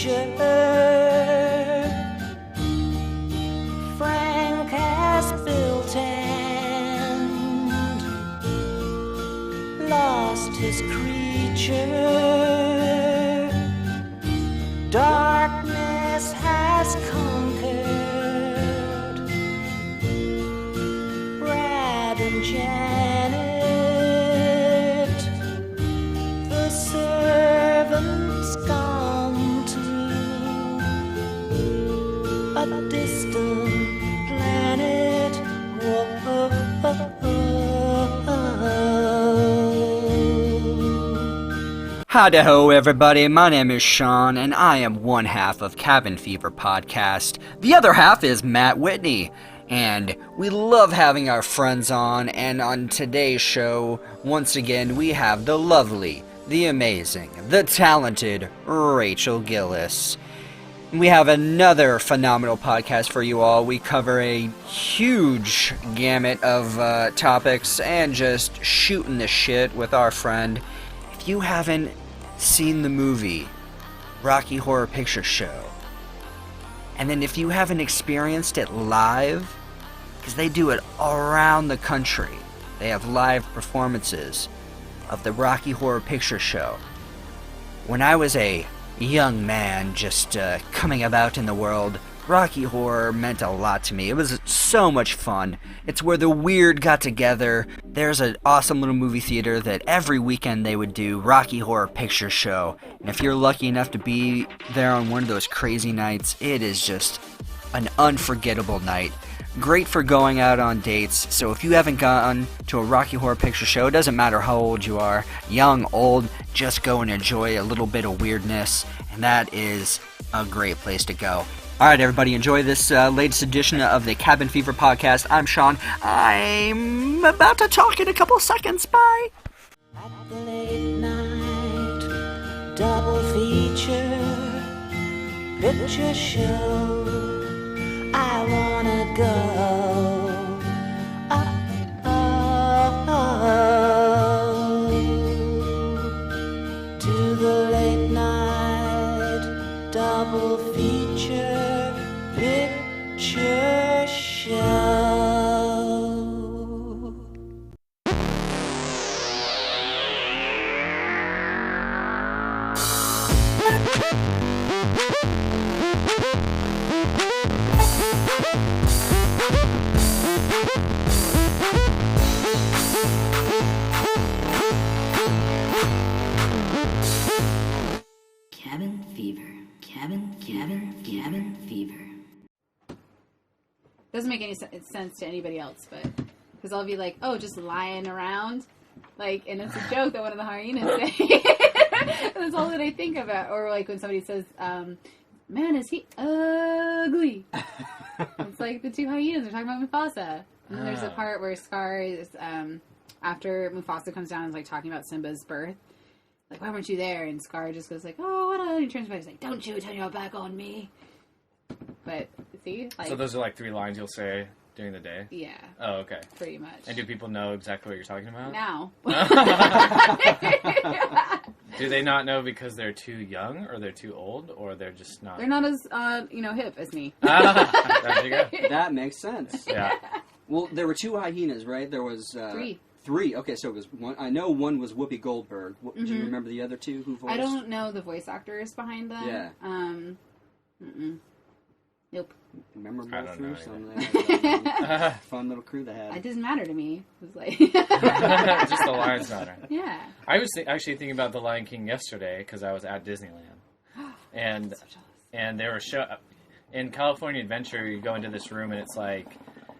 creature. Frank has built and lost his creature. Darkness has conquered Brad and Janet. The servant's gone to a distant planet. Whoa. Hi-de-ho, everybody. My name is Sean, and I am one half of Cabin Fever Podcast. The other half is Matt Whitney, and we love having our friends on, and on today's show, once again, we have the lovely, the amazing, the talented Rachel Gillis. We have another phenomenal podcast for you all. We cover a huge gamut of topics and just shooting the shit with our friend. If you haven't seen the movie Rocky Horror Picture Show, and then if you haven't experienced it live, because they do it all around the country, they have live performances of the Rocky Horror Picture Show. When I was a young man just coming about in the world, Rocky Horror meant a lot to me. It was so much fun. It's where the weird got together. There's an awesome little movie theater that every weekend they would do Rocky Horror Picture Show. And if you're lucky enough to be there on one of those crazy nights, it is just an unforgettable night. Great for going out on dates. So if you haven't gone to a Rocky Horror Picture Show, it doesn't matter how old you are, young, old, just go and enjoy a little bit of weirdness. And that is a great place to go. Alright, everybody, enjoy this latest edition of the Cabin Fever Podcast. I'm Sean. I'm about to talk in a couple seconds. Bye! At the late night double feature picture show, I wanna go. To the late night double feature picture show. Cabin fever. Cabin fever. Doesn't make any sense to anybody else, but because I'll be like, oh, just lying around, like, and it's a joke that one of the hyenas say. That's all that I think about. Or like when somebody says, man, is he ugly? It's like the two hyenas are talking about Mufasa. And then there's a part where Scar is, after Mufasa comes down and is like talking about Simba's birth. Like, why weren't you there? And Scar just goes like, oh, what? And he turns back and he's like, don't you turn your back on me. But, see? Like, so those are like 3 lines you'll say during the day? Yeah. Oh, okay. Pretty much. And do people know exactly what you're talking about? Now. Do they not know because they're too young, or they're too old, or they're just not... They're not as, hip as me. There you go. That makes sense. Yeah. Well, there were 2 hyenas, right? There was... 3. 3. Okay, so it was one. I know one was Whoopi Goldberg. Do you remember the other 2 who voiced? I don't know the voice actors behind them. Yeah. Nope. Memorable I don't crew, know some fun little crew they had. It doesn't matter to me. It was like Just the lines matter. Yeah. I was actually thinking about The Lion King yesterday because I was at Disneyland, and they were in California Adventure. You go into this room and it's like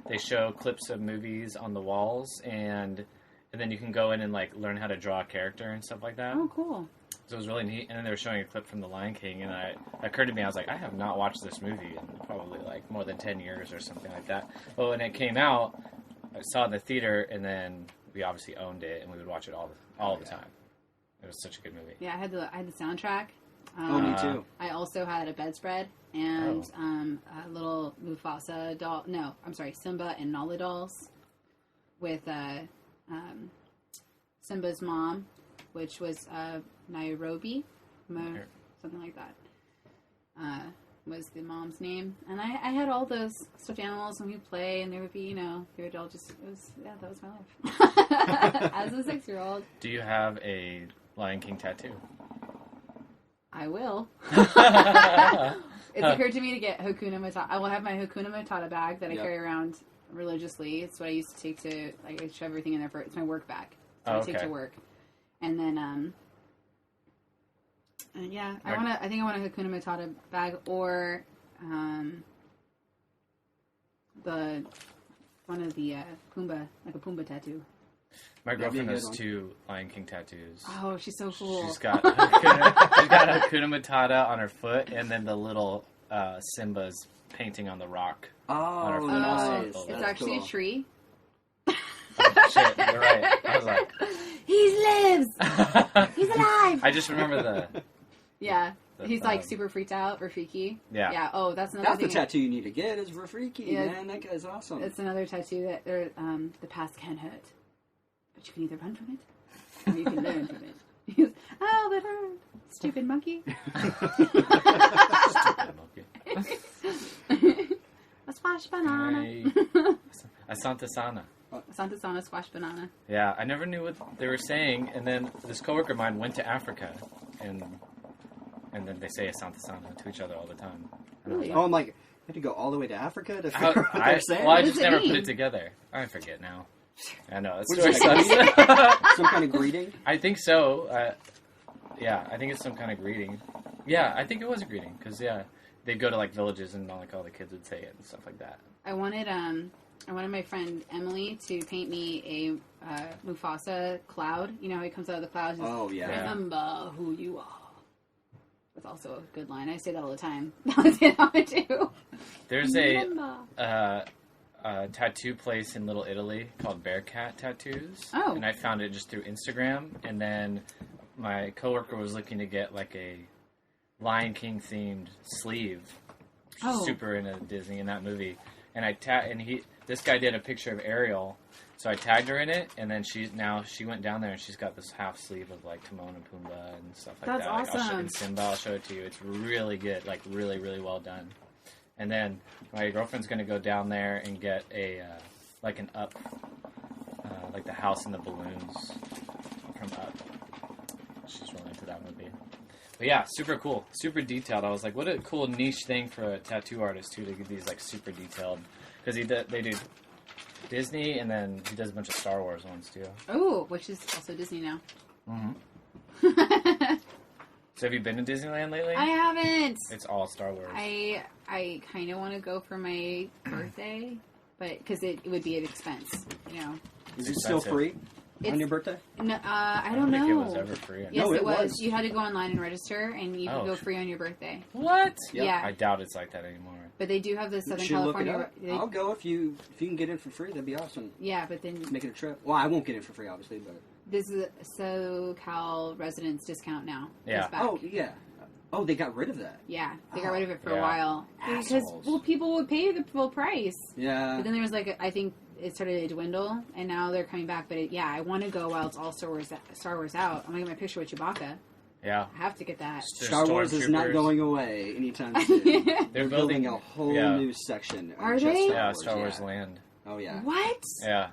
they show clips of movies on the walls, and then you can go in and like learn how to draw a character and stuff like that. Oh, cool. So it was really neat. And then they were showing a clip from The Lion King, and it occurred to me, I was like, I have not watched this movie in probably like more than 10 years or something like that. But when it came out, I saw it in the theater, and then we obviously owned it, and we would watch it all the time. It was such a good movie. Yeah, I had the soundtrack. Me too. I also had a bedspread and a little Mufasa doll. No, I'm sorry, Simba and Nala dolls with Simba's mom, which was Nairobi, something like that. was the mom's name. And I had all those stuffed animals, and we play, and there would be, they would all just, that was my life. As a 6-year-old. Do you have a Lion King tattoo? I will. It's occurred to me to get Hakuna Matata. I will have my Hakuna Matata bag that I carry around religiously. It's what I used to take to, I shove everything in there it's my work bag. So I take to work. And then, I think I want a Hakuna Matata bag or, one of the, Pumbaa, like a Pumbaa tattoo. My girlfriend has 2 Lion King tattoos. Oh, she's so cool. She's got Hakuna Matata on her foot, and then the little Simba's painting on the rock on her foot. nice. Also. It's actually a tree. Oh, shit, you're right. I was like... He lives! He's alive! I just remember the... Yeah. He's like super freaked out or freaky. Yeah. Yeah. Oh, that's another That's thing. the tattoo you need to get is Rafiki, man. That guy's awesome. It's another tattoo that the past can hurt. But you can either run from it or you can learn from it. He goes, oh, that hurt. Stupid monkey. Stupid monkey. A squash banana. Asante Sana. Asante Sana squash banana. Yeah, I never knew what they were saying, and then this coworker of mine went to Africa, and then they say Asante Sana to each other all the time. And Really? Oh, I'm like, you have to go all the way to Africa to figure out what they're saying? Well, I What just does it never mean? put it together. I forget now. I know. What It's is it? Some kind of greeting? I think so. Yeah, I think it's some kind of greeting. Yeah, I think it was a greeting, because, they'd go to, like, villages, and, like, all the kids would say it and stuff like that. I wanted my friend Emily to paint me a Mufasa cloud. You know how he comes out of the cloud? Just, Oh, yeah. Remember who you are. That's also a good line. I say that all the time. That's what I do. There's Remember. a tattoo place in Little Italy called Bearcat Tattoos. Oh. And I found it just through Instagram, and then my coworker was looking to get, like, a Lion King themed sleeve. She's Oh. super into Disney in that movie. And this guy did a picture of Ariel, so I tagged her in it, and then she went down there and she's got this half sleeve of like Timon and Pumbaa and stuff like That's that. Like, awesome. and Simba, I'll show it to you. It's really good, like really, really well done. And then my girlfriend's gonna go down there and get a like the house in the balloons from Up. She's really into that movie. But yeah, super cool, super detailed. I was like, what a cool niche thing for a tattoo artist too, to get these like super detailed, because they do Disney, and then he does a bunch of Star Wars ones too. Oh, which is also Disney now. Mm-hmm. So have you been to Disneyland lately? I haven't. It's all Star Wars. I kind of want to go for my birthday, but because it would be an expense, you know. Is it still free on your birthday? No, I don't don't think know. it was ever free. Yes, No, it it was. was. You had to go online and register, and you could Oh, go shit. free on your birthday. What? Yep. Yeah, I doubt it's like that anymore. but they do have the Southern Should look it California. up. I'll go if you can get in for free. That'd be awesome. Yeah, but then Make it a trip. Well, I won't get in for free, obviously, but this is a SoCal residents discount now. Yeah. It's back. oh yeah. Oh, they got rid of that. Yeah, they got rid of it for a Yeah. while because Assholes. people would pay the full price. Yeah. But then there was I think it started to dwindle, and now they're coming back. But I want to go while it's all Star Wars out. I'm gonna get my picture with Chewbacca. Yeah. I have to get that. There's Star Wars is not stormtroopers. going away anytime soon. They're building a whole yeah. new section. of Are just they? Yeah, Star Star Wars, Wars Land. Oh yeah. What? Yeah.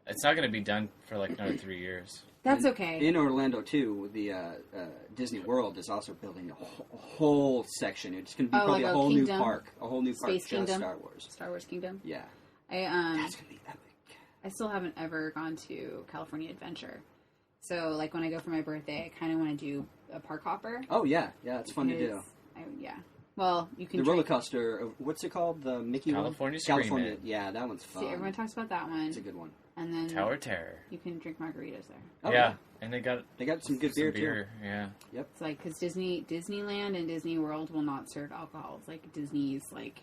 It's not going to be done for like another 3 years. That's okay. In Orlando too, the Disney World is also building a whole section. It's going to be Oh, probably like a a whole kingdom? new park, Space just Kingdom? Star Wars. Star Wars Kingdom. Yeah, I that's going to be epic. I still haven't ever gone to California Adventure. So like when I go for my birthday, I kind of want to do a park hopper. Oh yeah, it's fun to do. Yeah. Well, you can The roller coaster. What's it called? The Mickey California one? Screamin'. California. Yeah, that one's fun. See, everyone talks about that one. It's a good one. And then Tower of Terror. you can drink margaritas there. Oh, Yeah. And they got some good some beer, Yeah. It's like because Disneyland and Disney World will not serve alcohol. It's like Disney's like,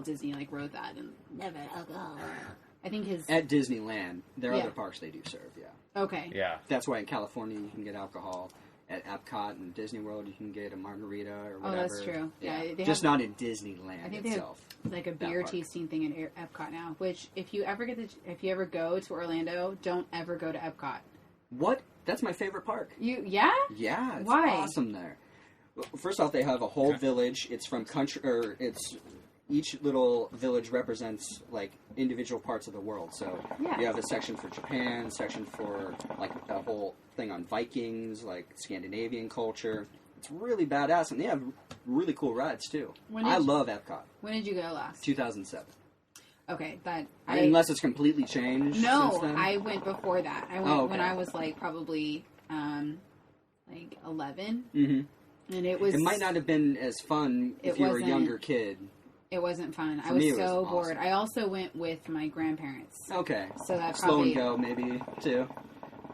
Disney like wrote that and never alcohol. I think his too. At Disneyland, there are Yeah. other parks they do serve. Yeah, okay. Yeah. that's why in California you can get alcohol. At Epcot and Disney World, you can get a margarita or Oh, whatever. that's true. Yeah, they just have- not in Disneyland I think they have itself. like a That beer park. tasting thing in Epcot now. Which if you ever go to Orlando, don't ever go to Epcot. What? That's my favorite park. Yeah. Yeah, it's Why? awesome there. Well, first off, they have a whole village. It's from country, or it's each little village represents like individual parts of the world. So Yeah. you have a section for Japan, section for like a whole thing on Vikings, like Scandinavian culture. It's really badass, and they have really cool rides too. I love Epcot. When did you go last? 2007. Okay, Unless it's completely changed. No, since then. I went before that. I went when okay. I was like probably like 11, Mm-hmm. and it was. It might not have been as fun if It you were a wasn't. younger kid. It wasn't fun. I For was me, it so was bored. awesome. I also went with my grandparents. Okay. So that Slow probably and go, maybe, too.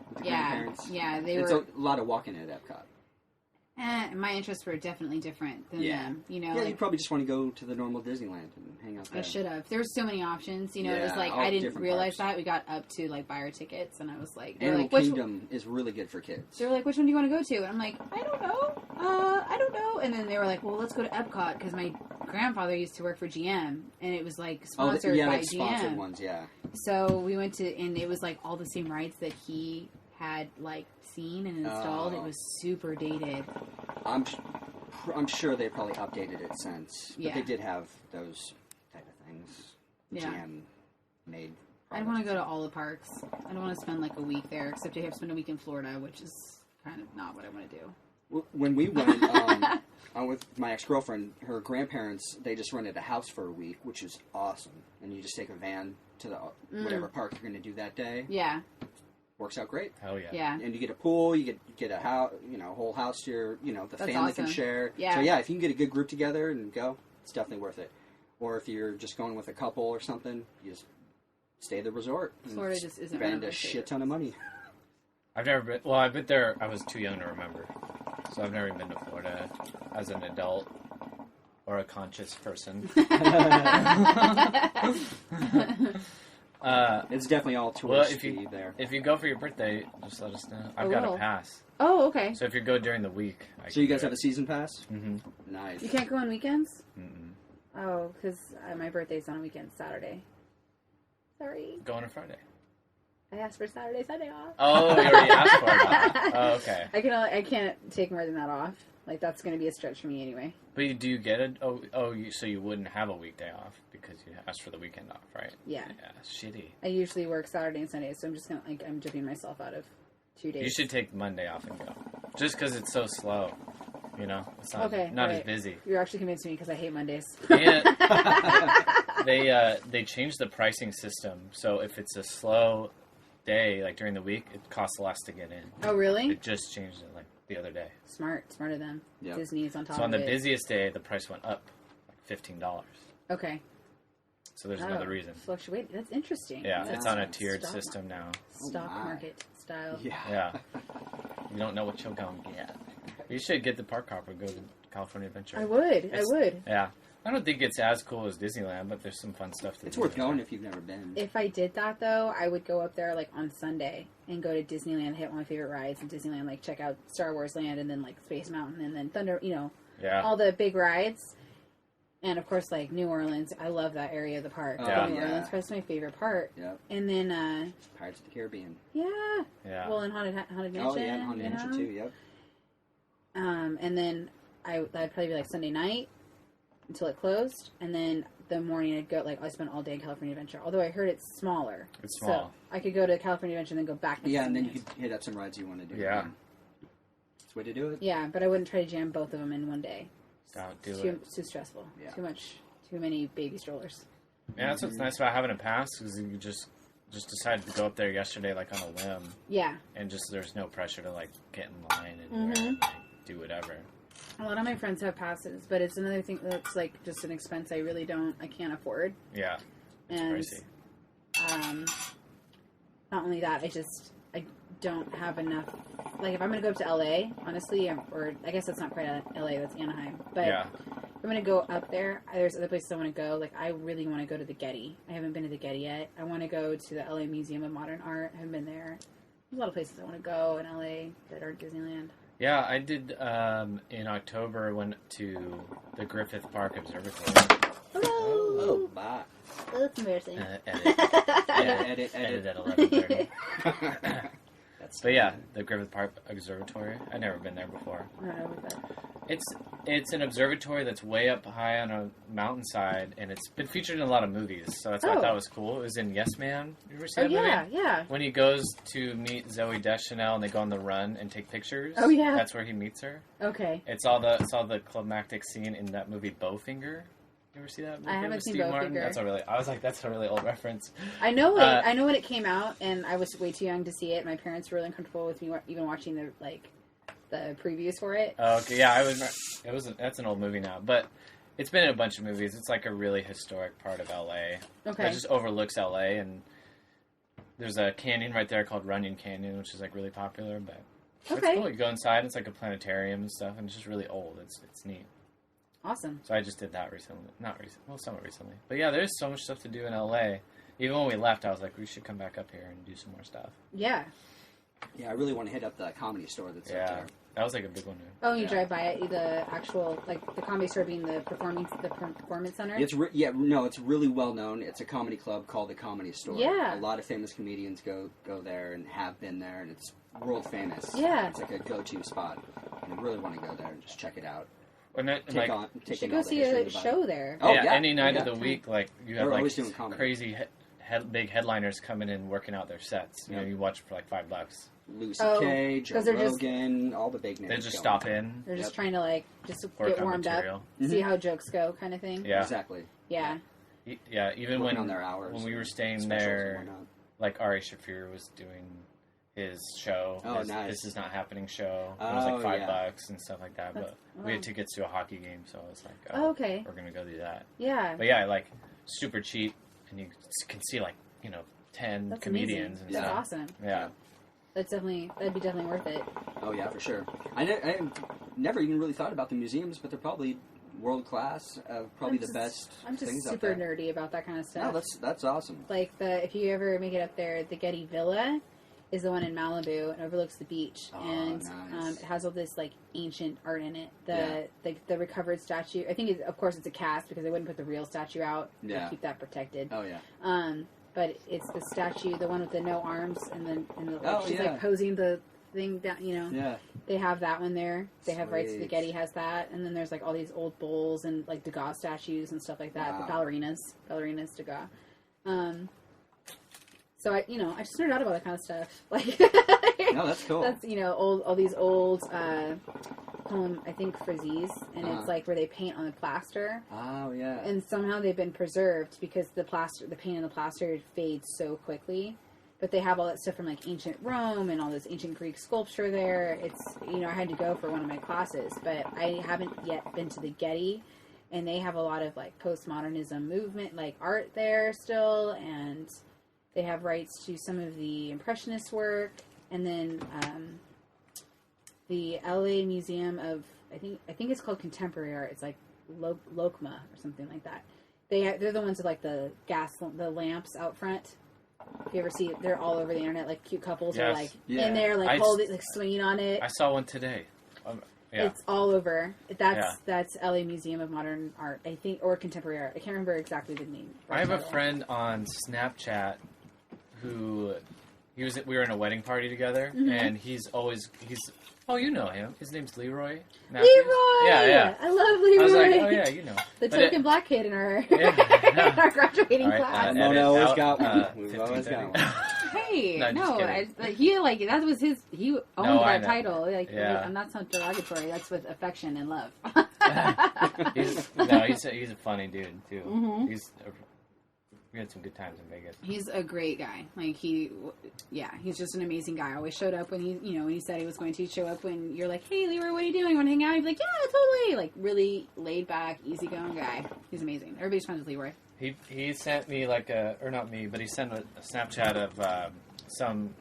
With the yeah, grandparents. yeah. They It's were. a lot of walking at Epcot. My interests were definitely different than Yeah. them. You know, Yeah, like, you probably just want to go to the normal Disneyland and hang out there. I should have. There were so many options. You know, it was Yeah, like all I didn't different realize parks. that we got up to like buy our tickets, and I was like, they were Animal like, which Kingdom is really good for kids. they were like, which one do you want to go to? And I'm like, I don't know. I don't know. And then they were like, well, let's go to Epcot because my grandfather used to work for GM, and it was like sponsored yeah, by like sponsored GM. ones, yeah. So we went to, and it was like all the same rides that he had like seen and installed. It Oh. was super dated. I'm sure they probably updated it since. But Yeah. they did have those type of things. Yeah. GM made. I don't want to go to all the parks. I don't want to spend like a week there, except I have to spend a week in Florida, which is kind of not what I want to do. When we went with my ex-girlfriend, her grandparents, they just rented a house for a week, which is awesome. And you just take a van to the whatever park you're going to do that day. Yeah, Works out great. Hell yeah. yeah. And you get a pool, you get a house, a whole house to your, the That's family can awesome. share. Yeah. So yeah, if you can get a good group together and go, it's definitely worth it. Or if you're just going with a couple or something, you just stay at the resort. and Florida just isn't one of spend my a shit favorites. ton of money. I've never been. Well, I've been there. I was too young to remember, so I've never even been to Florida as an adult or a conscious person. It's definitely all Well, touristy there. if you go for your birthday, just let us know. I've I got will. a pass, Oh, okay. so if you go during the week, So you guys have a season pass? Mm-hmm. Nice. You can't go on weekends? Mm-mm. Oh, because my birthday's on a weekend, Saturday. Sorry. Go on a Friday. I asked for Saturday, Sunday off. Oh, you already asked for it. Oh, okay. I can't take more than that off. Like, that's going to be a stretch for me anyway. But do you get it? So you wouldn't have a weekday off because you asked for the weekend off, right? Yeah. Yeah, shitty. I usually work Saturday and Sunday, so I'm just going to, I'm dipping myself out of 2 days. You should take Monday off and go. Just because it's so slow. It's not, Okay, not as right. busy. You're actually convincing me because I hate Mondays. And they changed the pricing system. So if it's a slow day, like during the week, it costs less to get in. Oh, really? It just changed it like the other day. Smarter than Yep. Disney's on top So on of the it. busiest day, the price went up like $15. Okay. So there's another reason. Fluctuate. That's interesting. Yeah, That's it's on a tiered stock- system now. Stock Oh, my. market style. Yeah. Yeah. You don't know what you're going to get. You should get the park hopper, go to California Adventure. I would. It's- I would. Yeah. I don't think it's as cool as Disneyland, but there's some fun stuff to It's do. worth going if you've never been. If I did that, though, I would go up there, like, on Sunday and go to Disneyland, hit one of my favorite rides in Disneyland, like, check out Star Wars Land and then, like, Space Mountain and then Thunder, Yeah. all the big rides. And, of course, like, New Orleans. I love that area of the park. Oh, New yeah. Orleans is my favorite part. Yep. And then, Pirates of the Caribbean. yeah. Yeah. Well, and Haunted Mansion. Oh, yeah, and Haunted Mansion too, yep. And then that'd probably be, like, Sunday night until it closed. And then the morning I'd go, like, I spent all day in California Adventure. Although I heard it's smaller. It's small. So I could go to California Adventure and then go back to Yeah, and then you Disneyland. could hit up some rides you want to do. Yeah. again. That's the way to do it. Yeah, but I wouldn't try to jam both of them in one day. Don't do Too it. too stressful. Yeah. Too many baby strollers. Yeah, that's what's nice about having a pass, because you just decided to go up there yesterday, like, on a whim. Yeah. And just there's no pressure to, like, get in line and like, do whatever. A lot of my friends have passes, but it's another thing that's like just an expense I can't afford. Yeah. It's And pricey. not only that, I don't have enough. Like, if I'm going to go up to LA, honestly, or I guess that's not quite LA, that's Anaheim. But Yeah. if I'm going to go up there, there's other places I want to go. Like, I really want to go to the Getty. I haven't been to the Getty yet. I want to go to the LA Museum of Modern Art. I haven't been there. There's a lot of places I want to go in LA that aren't Disneyland. Yeah, I did, in October, went to the Griffith Park Observatory. Oh, bye. That's embarrassing. Edit. Yeah, edit. Edit at 11:30. That's But yeah, the Griffith Park Observatory. I've never been there before. I don't know what that. It's an observatory that's way up high on a mountainside, and it's been featured in a lot of movies, so that's why I thought it was cool. It was in Yes Man. You ever see that movie? Yeah. When he goes to meet Zooey Deschanel and they go on the run and take pictures. Oh, yeah. That's where he meets her. Okay. It's all the climactic scene in that movie Bowfinger. You ever see that movie? I haven't with seen Steve Bowfinger. Martin? That's a really old reference. I know it. I know when it came out, and I was way too young to see it. My parents were really uncomfortable with me even watching the previews for it. Oh, okay, yeah, that's an old movie now, but it's been in a bunch of movies. It's like a really historic part of LA. Okay. It just overlooks LA, and there's a canyon right there called Runyon Canyon, which is like really popular, but it's cool. You go inside, and it's like a planetarium and stuff, and it's just really old. It's neat. Awesome. So I just did that recently. Somewhat recently. But yeah, there's so much stuff to do in LA. Even when we left, I was like, we should come back up here and do some more stuff. Yeah. Yeah, I really want to hit up the comedy store that's up there. That was like a big one. Oh, you drive by it, the actual, like, the comedy store being the performance center? It's it's really well known. It's a comedy club called the Comedy Store. Yeah. A lot of famous comedians go there and have been there, and it's world famous. Yeah. It's like a go-to spot. And I really want to go there and just check it out. You should go see a show there. Oh, yeah, any night of the week, like, you have They're like crazy big headliners coming in working out their sets. You know, you watch for like $5. Louis C.K., Joe Rogan, all the big names. They just stop in. They're just trying to like get warmed up, see how jokes go, kind of thing. Yeah, exactly. Yeah. Yeah, even working on their hours when we were staying there, like Ari Shaffir was doing his show. Oh, nice. This Is Not Happening show. It was like $5 and stuff like that. But we had tickets to a hockey game, so I was like, okay, we're gonna go do that. Yeah. But yeah, like super cheap, and you can see like 10 comedians. Amazing. And That's stuff. awesome. Yeah. That'd be definitely worth it. Oh yeah, for sure. I never even really thought about the museums, but they're probably world class. Probably the best. I'm just things super up there. nerdy about that kind of stuff. No, that's awesome. Like if you ever make it up there, the Getty Villa is the one in Malibu and overlooks the beach, and nice. it has all this like ancient art in it. The recovered statue. I think of course it's a cast because they wouldn't put the real statue out. Yeah. To keep that protected. Oh yeah. But it's the statue, the one with the no arms, and the she's yeah. like posing the thing down. Yeah. They have that one there. They have rights to the Sweet. Getty has that, and then there's like all these old bowls and like Degas statues and stuff like that. Wow. The ballerinas Degas. So I just nerd out about that kind of stuff. Like, no, that's cool. That's all these old. I think friezes, and it's like where they paint on the plaster. Oh yeah. And somehow they've been preserved because the paint on the plaster fades so quickly. But they have all that stuff from like ancient Rome and all this ancient Greek sculpture there. It's I had to go for one of my classes, but I haven't yet been to the Getty, and they have a lot of like postmodernism movement like art there still, and they have rights to some of the Impressionist work, and then the LA Museum of I think it's called Contemporary Art. It's like Lokma or something like that. They're the ones with like the lamps out front. If you ever see it, they're all over the internet. Like cute couples are like in there, like holding, like swinging on it. I saw one today. Yeah. It's all over. That's LA Museum of Modern Art, I think, or Contemporary Art. I can't remember exactly the name. I have a friend on Snapchat who we were in a wedding party together, and he's oh, you know him. His name's Leroy Matthews. Leroy! Yeah. I love Leroy. I was like, oh yeah, you know. The token black kid in our Yeah. our graduating class. No, always got one. We've always got one. Hey, No, just kidding. he that was his. He owned that know. title. Like, Yeah. I'm not so derogatory. That's with affection and love. He's a funny dude too. We had some good times in Vegas. He's a great guy. Like he's just an amazing guy. Always showed up when when he said he was going to show up when you're like, hey, Leroy, what are you doing? Want to hang out? He'd be like, yeah, totally. Like really laid back, easygoing guy. He's amazing. Everybody's friends with Leroy. He sent me not me, but he sent a Snapchat of some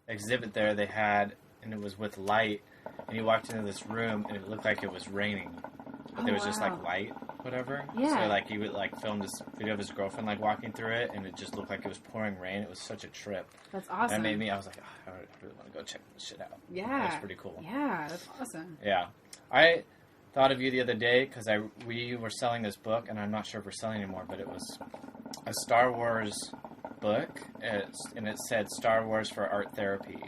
exhibit there they had, and it was with light, and he walked into this room, and it looked like it was raining. But there was just like light, whatever. Yeah. So like he would like film this video of his girlfriend like walking through it, and it just looked like it was pouring rain. It was such a trip. That's awesome. And it made me. I was like, I really want to go check this shit out. Yeah. That's pretty cool. Yeah, that's awesome. Yeah. I thought of you the other day because we were selling this book, and I'm not sure if we're selling anymore, but it was a Star Wars book, and it said Star Wars for Art Therapy.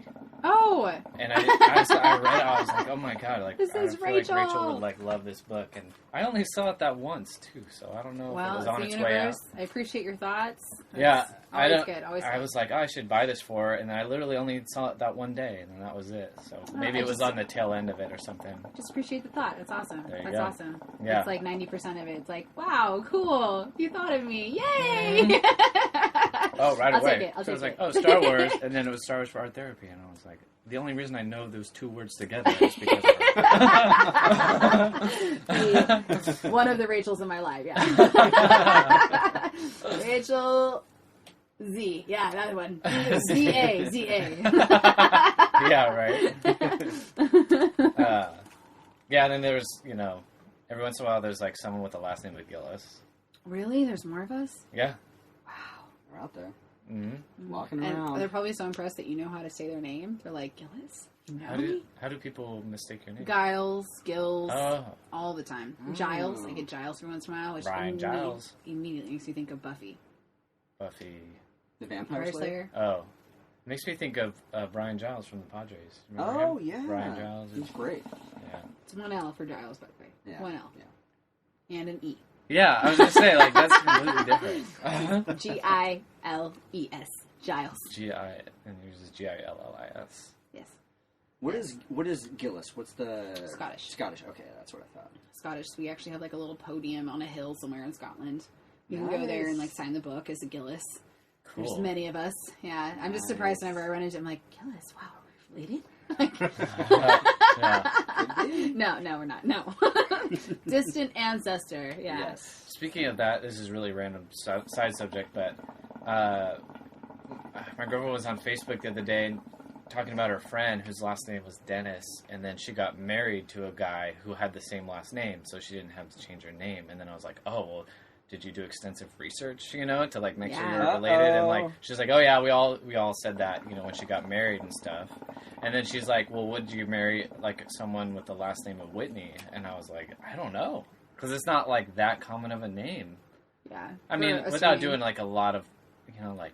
Oh, And I read it, I was like, oh my god, like, This I is feel like Rachel Rachel. would, like, love this book. And I only saw it that once, too, so I don't know if it well, was it's on the its way out. universe. I appreciate your thoughts. Yeah, That's I always don't. good. Always I good. was like, oh, I should buy this for her, and I literally only saw it that one day, and then that was it. So maybe I it was just- on the tail end of it or something. Just appreciate the thought. That's awesome. There you That's go. awesome. Yeah. It's like 90% of it. It's like, wow, cool. You thought of me. Yay! Oh, right I'll away. take it. I'll So I was take like, it. oh, Star Wars, and then it was Star Wars for Art Therapy, and I was like, the only reason I know those two words together is because of her. One of the Rachels in my life, yeah. Rachel Z. Yeah, that one. Z-A. Z-A. Yeah, right. Yeah, and then there's, every once in a while there's like someone with the last name of Gillis. Really? There's more of us? Yeah. They're out there. Mm-hmm. Walking And around. they're probably so impressed that you know how to say their name. They're like, Gillis? You know How do people mistake your name? Giles, Gills, Oh, all the time. Giles. I get Giles every once in a while, which Ryan Giles. immediately makes me think of Buffy. Buffy. The Vampire Vampire Slayer? Slayer. Oh. Makes me think of Brian Giles from the Padres. Remember Oh, him? yeah. Brian Giles. He's great. Yeah. It's one L for Giles, by the way. Yeah. One L. Yeah. And an E. Yeah, I was going to say, like, that's completely different. Giles. Giles. G-I, and yours is Gillis. Yes. What is Gillis? What's the... Scottish. Scottish. Okay, that's what I thought. Scottish. We actually have like a little podium on a hill somewhere in Scotland. You can go there and like sign the book as a Gillis. Cool. There's many of us. Yeah. I'm just surprised whenever I run into him, like, Gillis, wow, we're related? Yeah. No, we're not. No. Distant ancestor. Yeah. Yes. Speaking of that, this is really random side subject, but my girlfriend was on Facebook the other day talking about her friend whose last name was Dennis, and then she got married to a guy who had the same last name, so she didn't have to change her name. And then I was like, oh, well, did you do extensive research, to like make sure Yeah. you're related? And like, she's like, oh yeah, we all said that, when she got married and stuff. And then she's like, well, would you marry like someone with the last name of Whitney? And I was like, I don't know, because it's not like that common of a name. Yeah. I mean, We're without assuming- doing like a lot of, like,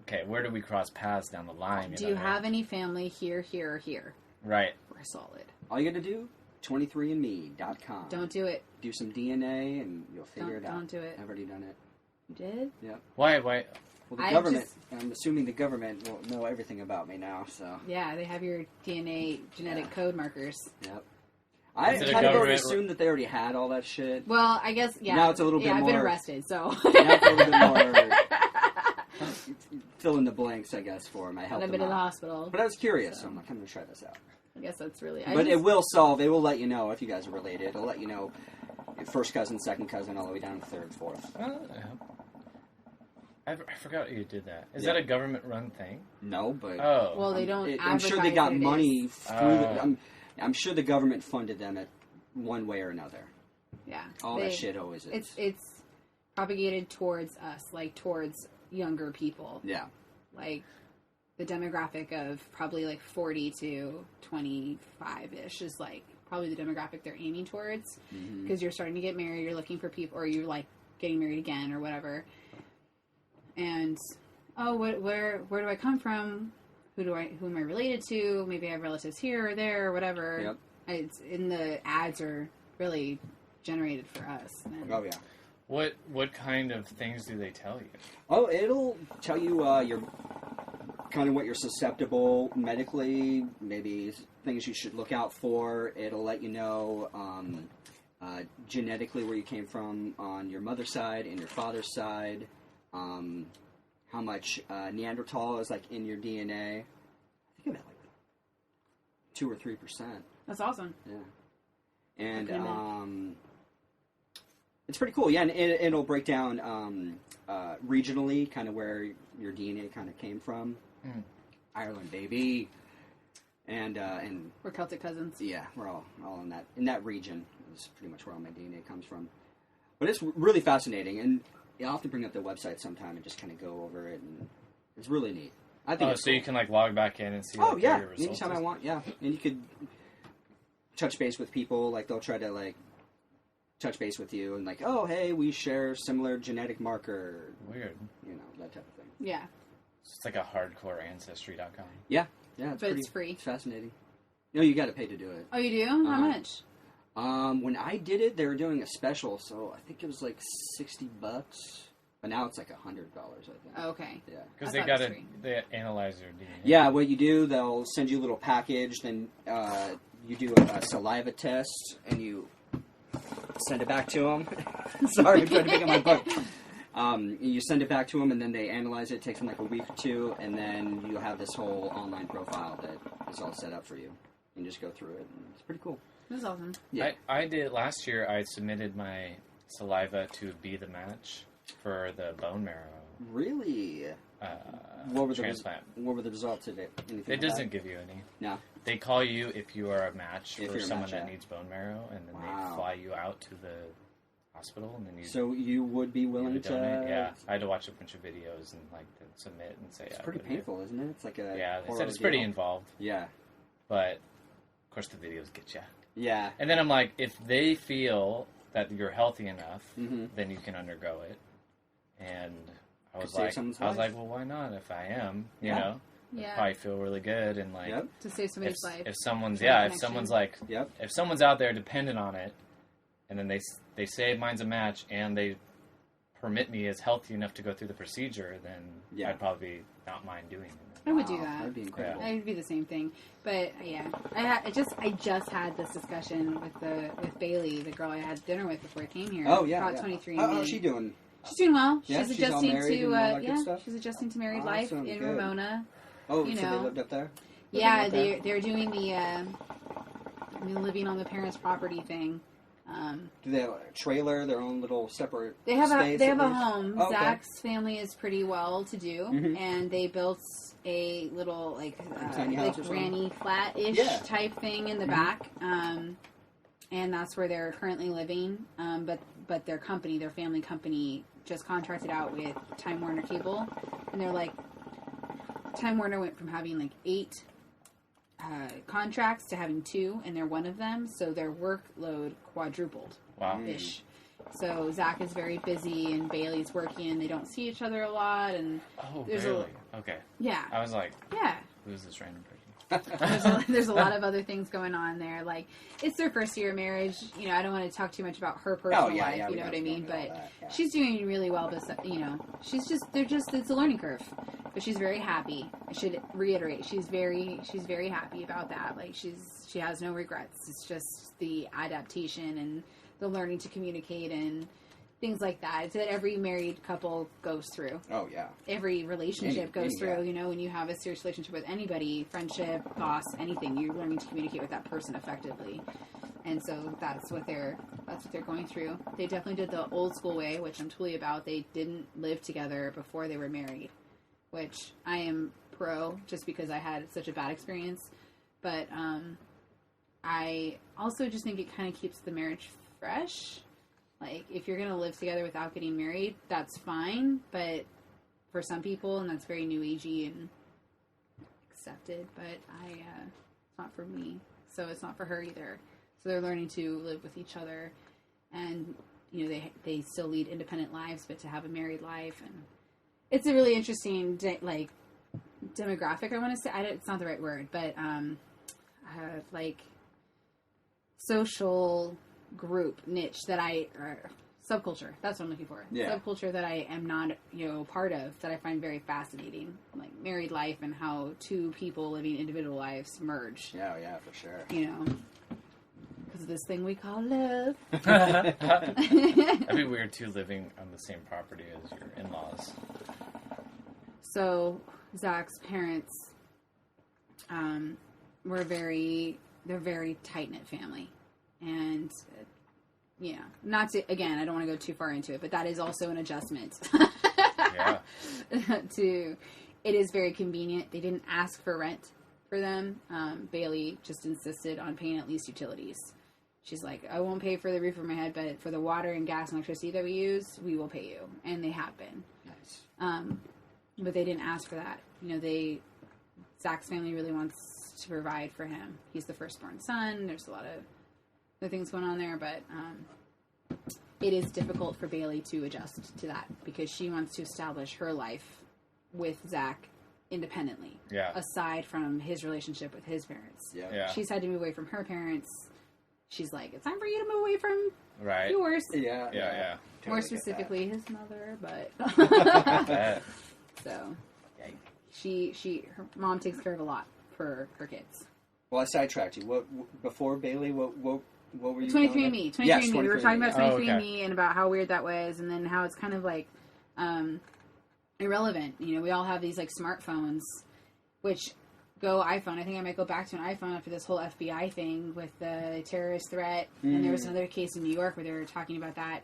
okay, where do we cross paths down the line? Do you have any family here, or here? Right. We're solid. All you got to do, 23andme.com. Don't do it. Do some DNA and you'll figure it out. Don't do it. I've already done it. You did? Yep. Why? Well, the I government, I'm assuming the government will know everything about me now, so. Yeah, they have your DNA genetic code markers. Yep. I Is it a kind of already government- assumed that they already had all that shit. Well, I guess, yeah. Now it's a little bit I've been more- arrested, so. Now it's a little bit more fill in the blanks, I guess, for them. I And helped I've them been in the out. hospital. But I was curious, So. so I'm like, I'm going to try this out. I guess that's really... But it will solve. It will let you know if you guys are related. It'll let you know first cousin, second cousin, all the way down to third, fourth. I forgot you did that. Is Yeah. that a government-run thing? No, but Oh. Well, they don't I'm sure they advertise got that it money is. through. I'm sure the government funded them at one way or another. Yeah. All that shit always is. It's propagated towards us, like towards younger people. Yeah. Like the demographic of probably like 40 to 25-ish is like probably the demographic they're aiming towards, because you're starting to get married, you're looking for people, or you're like getting married again or whatever. And where do I come from? Who am I related to? Maybe I have relatives here or there or whatever. Yep. It's in the ads are really generated for us. And Oh yeah. What kind of things do they tell you? Oh, it'll tell you your kind of what you're susceptible medically, maybe things you should look out for. It'll let you know genetically where you came from on your mother's side and your father's side. How much Neanderthal is like in your DNA. I think about like 2 or 3%. That's awesome. Yeah. And Okay, it's pretty cool. Yeah, and it'll break down regionally, kind of where your DNA kind of came from. Ireland, baby. And We're Celtic cousins. yeah, we're all in that region. Is pretty much where all my DNA comes from. But it's really fascinating, and I'll have to bring up the website sometime and just kind of go over it, and it's really neat. I think. Oh, it's so you cool. can like log back in and see. Oh like, yeah, what your results anytime I is? want. Yeah, and you could touch base with people. Like they'll try to like touch base with you and like, oh hey, we share similar genetic marker. Weird. You know, that type of thing. Yeah. It's like a hardcore ancestry.com. Yeah, Yeah, but it's free. It's fascinating. No, you got to pay to do it. Oh, you do? How much? When I did it, they were doing a special, so I think it was like $60, but now it's like $100. I think. Oh, okay. Yeah. Because I they thought it was free. they analyze your DNA. Yeah, what you do, they'll send you a little package, then you do a saliva test, and you send it back to them. Sorry, I'm trying to pick up my book. You send it back to them, and then they analyze it. It takes them like a week or two, and then you have this whole online profile that is all set up for you. You can just go through it, and it's pretty cool. That's awesome. Yeah. I did last year. I submitted my saliva to be the match for the bone marrow Really? transplant. What were the results of it? Anything It doesn't give you any. No. They call you if you are a match If for you're a someone match, that yeah. needs bone marrow, and then Wow. they fly you out to the hospital, and then you. So you would be you willing would to? donate. Yeah, I had to watch a bunch of videos and then submit and say. It's I pretty would do it. painful, isn't it? It's like a Yeah, they horror said it's pretty deal. involved, Yeah. but of course the videos get you. Yeah. And then I'm like, if they feel that you're healthy enough, Mhm. then you can undergo it. And I was Could save like, someone's life. well, why not? If I am, you Yeah. know, Yeah. I probably feel really good. And like, Yep. To save if, somebody's life. if someone's, Feel the if connection. someone's like, Yep. if someone's out there dependent on it, and then they say mine's a match, and they permit me as healthy enough to go through the procedure, then Yeah. I'd probably not mind doing it. I would do Wow, that. That'd be incredible. It would be the same thing, but yeah, I just had this discussion with Bailey, the girl I had dinner with before I came here. Oh yeah. about Yeah. 23andMe. How's she doing? She's doing well. Yeah, she's she's all adjusting married to and all that good yeah, stuff? she's adjusting to married life Awesome, in good. Ramona. Oh, You so they know. lived up there? Yeah, Living up they're doing the living on the parents' property thing. Do they have a trailer, their own little separate They have space they have at a least? home. Oh, okay. Zach's family is pretty well to do, Mhm. and they built a little Tiny house or something? granny flat-ish Yeah. type thing in the Mhm. back, and that's where they're currently living. But their company, their family company, just contracted out with Time Warner Cable, and they're like, Time Warner went from having like 8 contracts to having 2, and they're one of them, so their workload quadrupled. Wow. Ish. So Zach is very busy, and Bailey's working, and they don't see each other a lot, and Oh, There's a- really? Okay. yeah, I was like, yeah. who's this random person? There's a lot of other things going on there. Like, it's their first year of marriage. You know, I don't want to talk too much about her personal life. yeah, You we know what don't I mean? know all But that, yeah. she's doing really well. But you know, it's a learning curve. But she's very happy. I should reiterate, she's very happy about that. Like, she has no regrets. It's just the adaptation and the learning to communicate and things like that. It's that every married couple goes through. Oh yeah. Every relationship goes any, through. yeah. You know, when you have a serious relationship with anybody, friendship, boss, anything, you're learning to communicate with that person effectively. And so that's what they're going through. They definitely did the old school way, which I'm totally about. They didn't live together before they were married, which I am pro, just because I had such a bad experience. But I also just think it kind of keeps the marriage fresh. Like, if you're going to live together without getting married, that's fine. But for some people, and that's very new agey and accepted, but it's not for me. So it's not for her either. So they're learning to live with each other. And, you know, they still lead independent lives, but to have a married life. And it's a really interesting, demographic, I want to say. It's not the right word, but, like, social group niche that subculture, that's what I'm looking for. Yeah. Subculture that I am not, part of, that I find very fascinating, like married life and how two people living individual lives merge, Yeah, for sure. because of this thing we call love. That'd be weird too, living on the same property as your in-laws. So Zach's parents, they're very tight-knit fammy. And, not to, again, I don't want to go too far into it, but that is also an adjustment. Yeah. It is very convenient. They didn't ask for rent for them. Bailey just insisted on paying at least utilities. She's like, I won't pay for the roof over my head, but for the water and gas and electricity that we use, we will pay you. And they have been. Nice. But they didn't ask for that. Zach's family really wants to provide for him. He's the firstborn son. There's a lot of other things going on there, but it is difficult for Bailey to adjust to that because she wants to establish her life with Zach independently. Yeah. Aside from his relationship with his parents. Yeah. Yeah. She's had to move away from her parents. She's like, it's time for you to move away from Right. yours. Yeah. Yeah. More Totally get that. specifically, his mother, but Yeah. so her mom takes care of a lot for her kids. Well, I sidetracked you. Before Bailey? What were you? 23andMe. 23andMe. Yes, We were talking about 23andMe. 23andMe and about how weird that was, and then how it's kind of like irrelevant. You know, we all have these like smartphones, which go iPhone. I think I might go back to an iPhone after this whole FBI thing with the terrorist threat. And there was another case in New York where they were talking about that,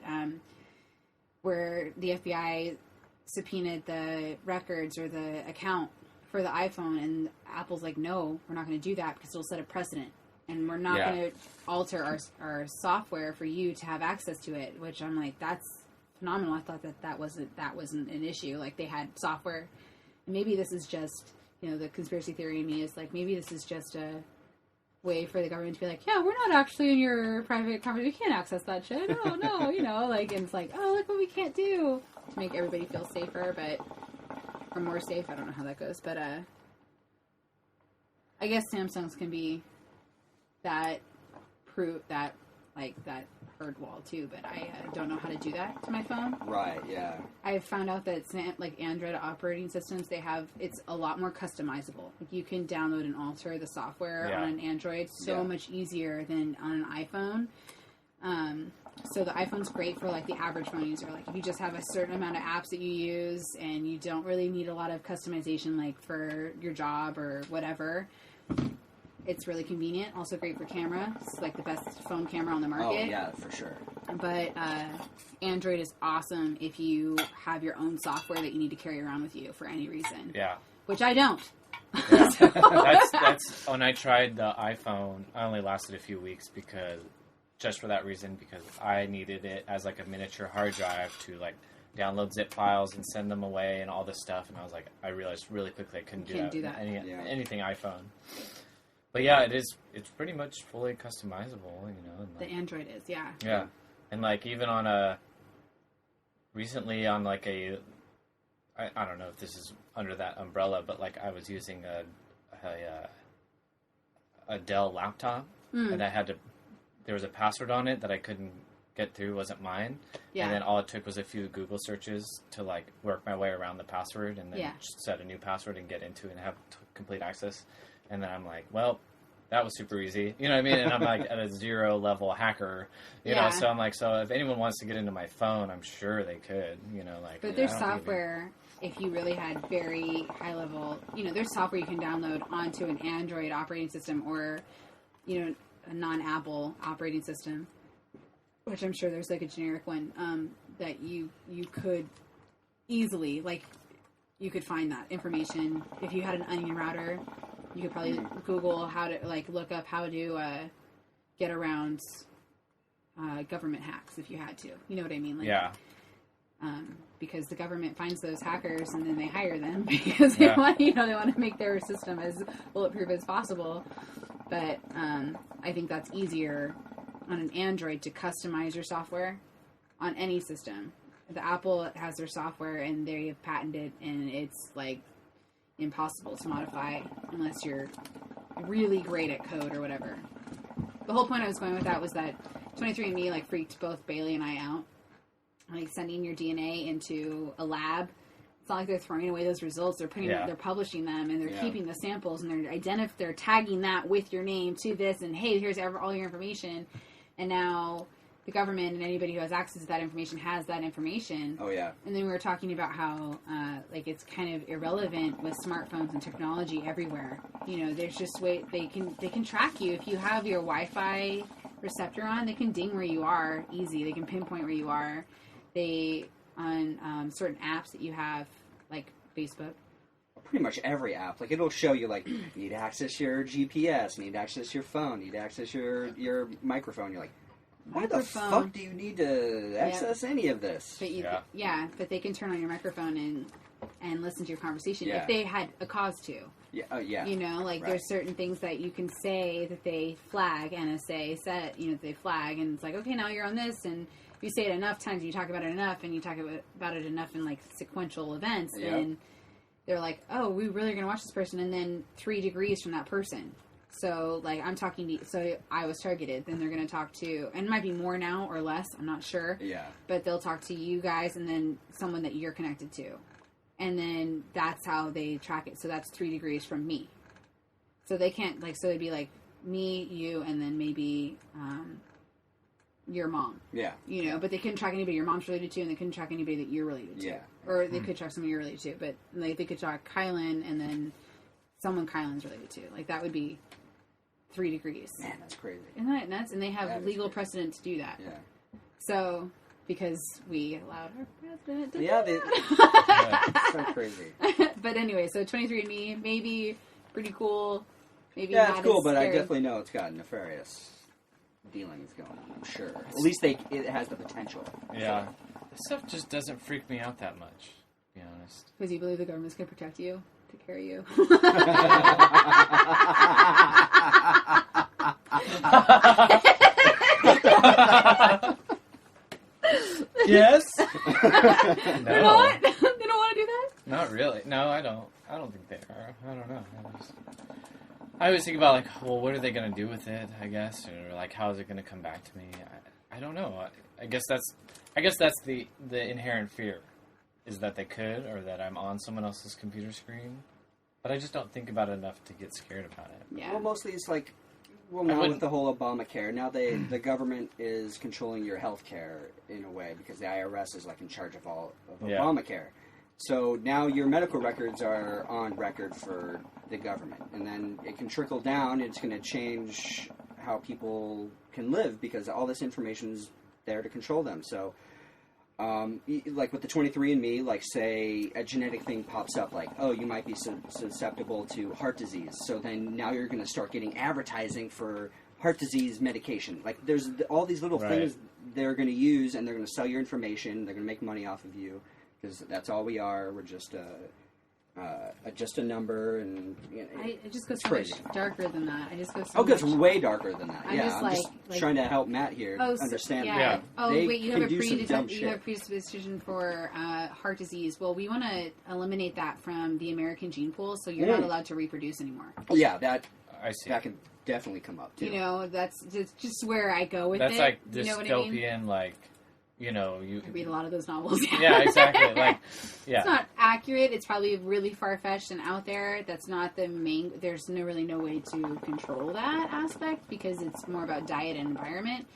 where the FBI subpoenaed the records or the account for the iPhone, and Apple's like, no, we're not going to do that because it'll set a precedent. And we're not going to alter our software for you to have access to it, which I'm like, that's phenomenal. I thought that wasn't an issue. Like, they had software. And maybe this is just, you know, the conspiracy theory in me is like, maybe this is just a way for the government to be like, yeah, we're not actually in your private conversation. We can't access that shit. Oh, no, you know, like, and it's like, oh, look what we can't do to make everybody feel safer, or more safe. I don't know how that goes, but I guess Samsung's can be that herd wall too, but I don't know how to do that to my phone. Right. Yeah. I found out that like Android operating systems, it's a lot more customizable. Like, you can download and alter the software on an Android so much easier than on an iPhone. So the iPhone's great for like the average phone user. Like, if you just have a certain amount of apps that you use and you don't really need a lot of customization, like for your job or whatever, it's really convenient. Also great for camera. It's like the best phone camera on the market. Oh yeah, for sure. But Android is awesome if you have your own software that you need to carry around with you for any reason. Yeah. Which I don't. Yeah. That's when I tried the iPhone. I only lasted a few weeks because I needed it as like a miniature hard drive to like download zip files and send them away and all this stuff. And I was like, I realized really quickly I couldn't do that. Anything iPhone. But yeah, it's pretty much fully customizable, you know. And like, the Android is, yeah. Yeah. And like even recently on like I don't know if this is under that umbrella, but like I was using a Dell laptop and there was a password on it that I couldn't get through, wasn't mine. Yeah. And then all it took was a few Google searches to like work my way around the password and then just set a new password and get into it and have complete access. And then I'm like, well, that was super easy. You know what I mean? And I'm like at a 0 level hacker, you know? So I'm like, so if anyone wants to get into my phone, I'm sure they could, you know, like. But there's software, if you really had very high level, you know, there's software you can download onto an Android operating system or, you know, a non-Apple operating system, which I'm sure there's like a generic one, that you could easily, like, you could find that information. If you had an Onion router, you could probably Google how to, like, look up how to get around government hacks if you had to. You know what I mean? Like, yeah. Because the government finds those hackers and then they hire them because they want, you know, they want to make their system as bulletproof as possible. But I think that's easier on an Android to customize your software on any system. The Apple has their software and they have patented, and it's like impossible to modify unless you're really great at code or whatever. The whole point I was going with that was that 23andMe like freaked both Bailey and I out. Like sending your DNA into a lab, it's not like they're throwing away those results. They're they're publishing them and they're keeping the samples and they're tagging that with your name to this and hey, here's all your information. And now the government and anybody who has access to that information has that information. Oh yeah. And then we were talking about how like it's kind of irrelevant with smartphones and technology everywhere. You know, there's just they can track you if you have your Wi-Fi receptor on. They can ding where you are easy. They can pinpoint where you are. They on certain apps that you have, like Facebook. Pretty much every app, like it'll show you like need to access your GPS, need to access your phone, need to access your microphone. You're like, why the fuck do you need to access any of this? But but they can turn on your microphone and listen to your conversation if they had a cause to. Yeah. You know, like there's certain things that you can say that they flag, NSA said, you know, they flag, and it's like, okay, now you're on this, and if you say it enough times, and you talk about it enough, and you talk about it enough in like sequential events, then they're like, oh, we really are going to watch this person, and then 3 degrees from that person. So, like, I'm talking to you, so I was targeted, then they're going to talk to, and it might be more now or less, I'm not sure. Yeah. But they'll talk to you guys and then someone that you're connected to. And then that's how they track it. So that's 3 degrees from me. So they can't, like, so it'd be like me, you, and then maybe your mom. Yeah. You know, but they couldn't track anybody your mom's related to, and they couldn't track anybody that you're related to. Yeah. Or they could track someone you're related to, but like they could track Kylan and then someone Kylan's related to. Like that would be 3 degrees. Man, that's crazy. Isn't that nuts? And they have That is legal crazy. precedent to do that. Yeah. So, because we allowed our president to Yeah, do they- that. So crazy. But anyway, so 23andMe, maybe pretty cool. Maybe Yeah, not it's cool, as but I scary. definitely know it's got nefarious dealings going on, I'm sure. At least it has the potential. Yeah. This stuff just doesn't freak me out that much, to be honest. Because you believe the government's going to protect you, take care of you. Yes? They're No. not? They don't want to do that? Not really. No, I don't. I don't think they are. I don't know. I always think about, like, well, what are they going to do with it, I guess? Or, like, how is it going to come back to me? I don't know. I guess that's the inherent fear, is that they could, or that I'm on someone else's computer screen. But I just don't think about it enough to get scared about it. Yeah. Well, mostly it's like, well, I now with wouldn't- the whole Obamacare, now the government is controlling your health care in a way because the IRS is like in charge of all of Yeah. Obamacare. So now your medical records are on record for the government, and then it can trickle down. It's going to change how people can live because all this information is there to control them. So, like with the 23andMe, like say a genetic thing pops up, like, oh, you might be susceptible to heart disease. So then now you're going to start getting advertising for heart disease medication. Like there's all these little Right. things they're going to use, and they're going to sell your information. They're going to make money off of you because that's all we are. We're just a number, and you know, It just goes it's so crazy. much darker than that. I just go so Oh, it much... goes way darker than that. I'm yeah, just I'm like- just like- trying to help Matt here Oh, so- understand. yeah. Yeah. Oh, they wait, you can have a do some dumb you have shit. predisposition for heart disease. Well, we want to eliminate that from the American gene pool, so you're not allowed to reproduce anymore. Yeah, that I see. can definitely come up too. You know, that's just where I go with That's it. like you know what I mean? dystopian, like, you know, you... I read a lot of those novels. Yeah, exactly. Like, yeah. It's not accurate. It's probably really far-fetched and out there. That's not the main... There's really no way to control that aspect because it's more about diet and environment.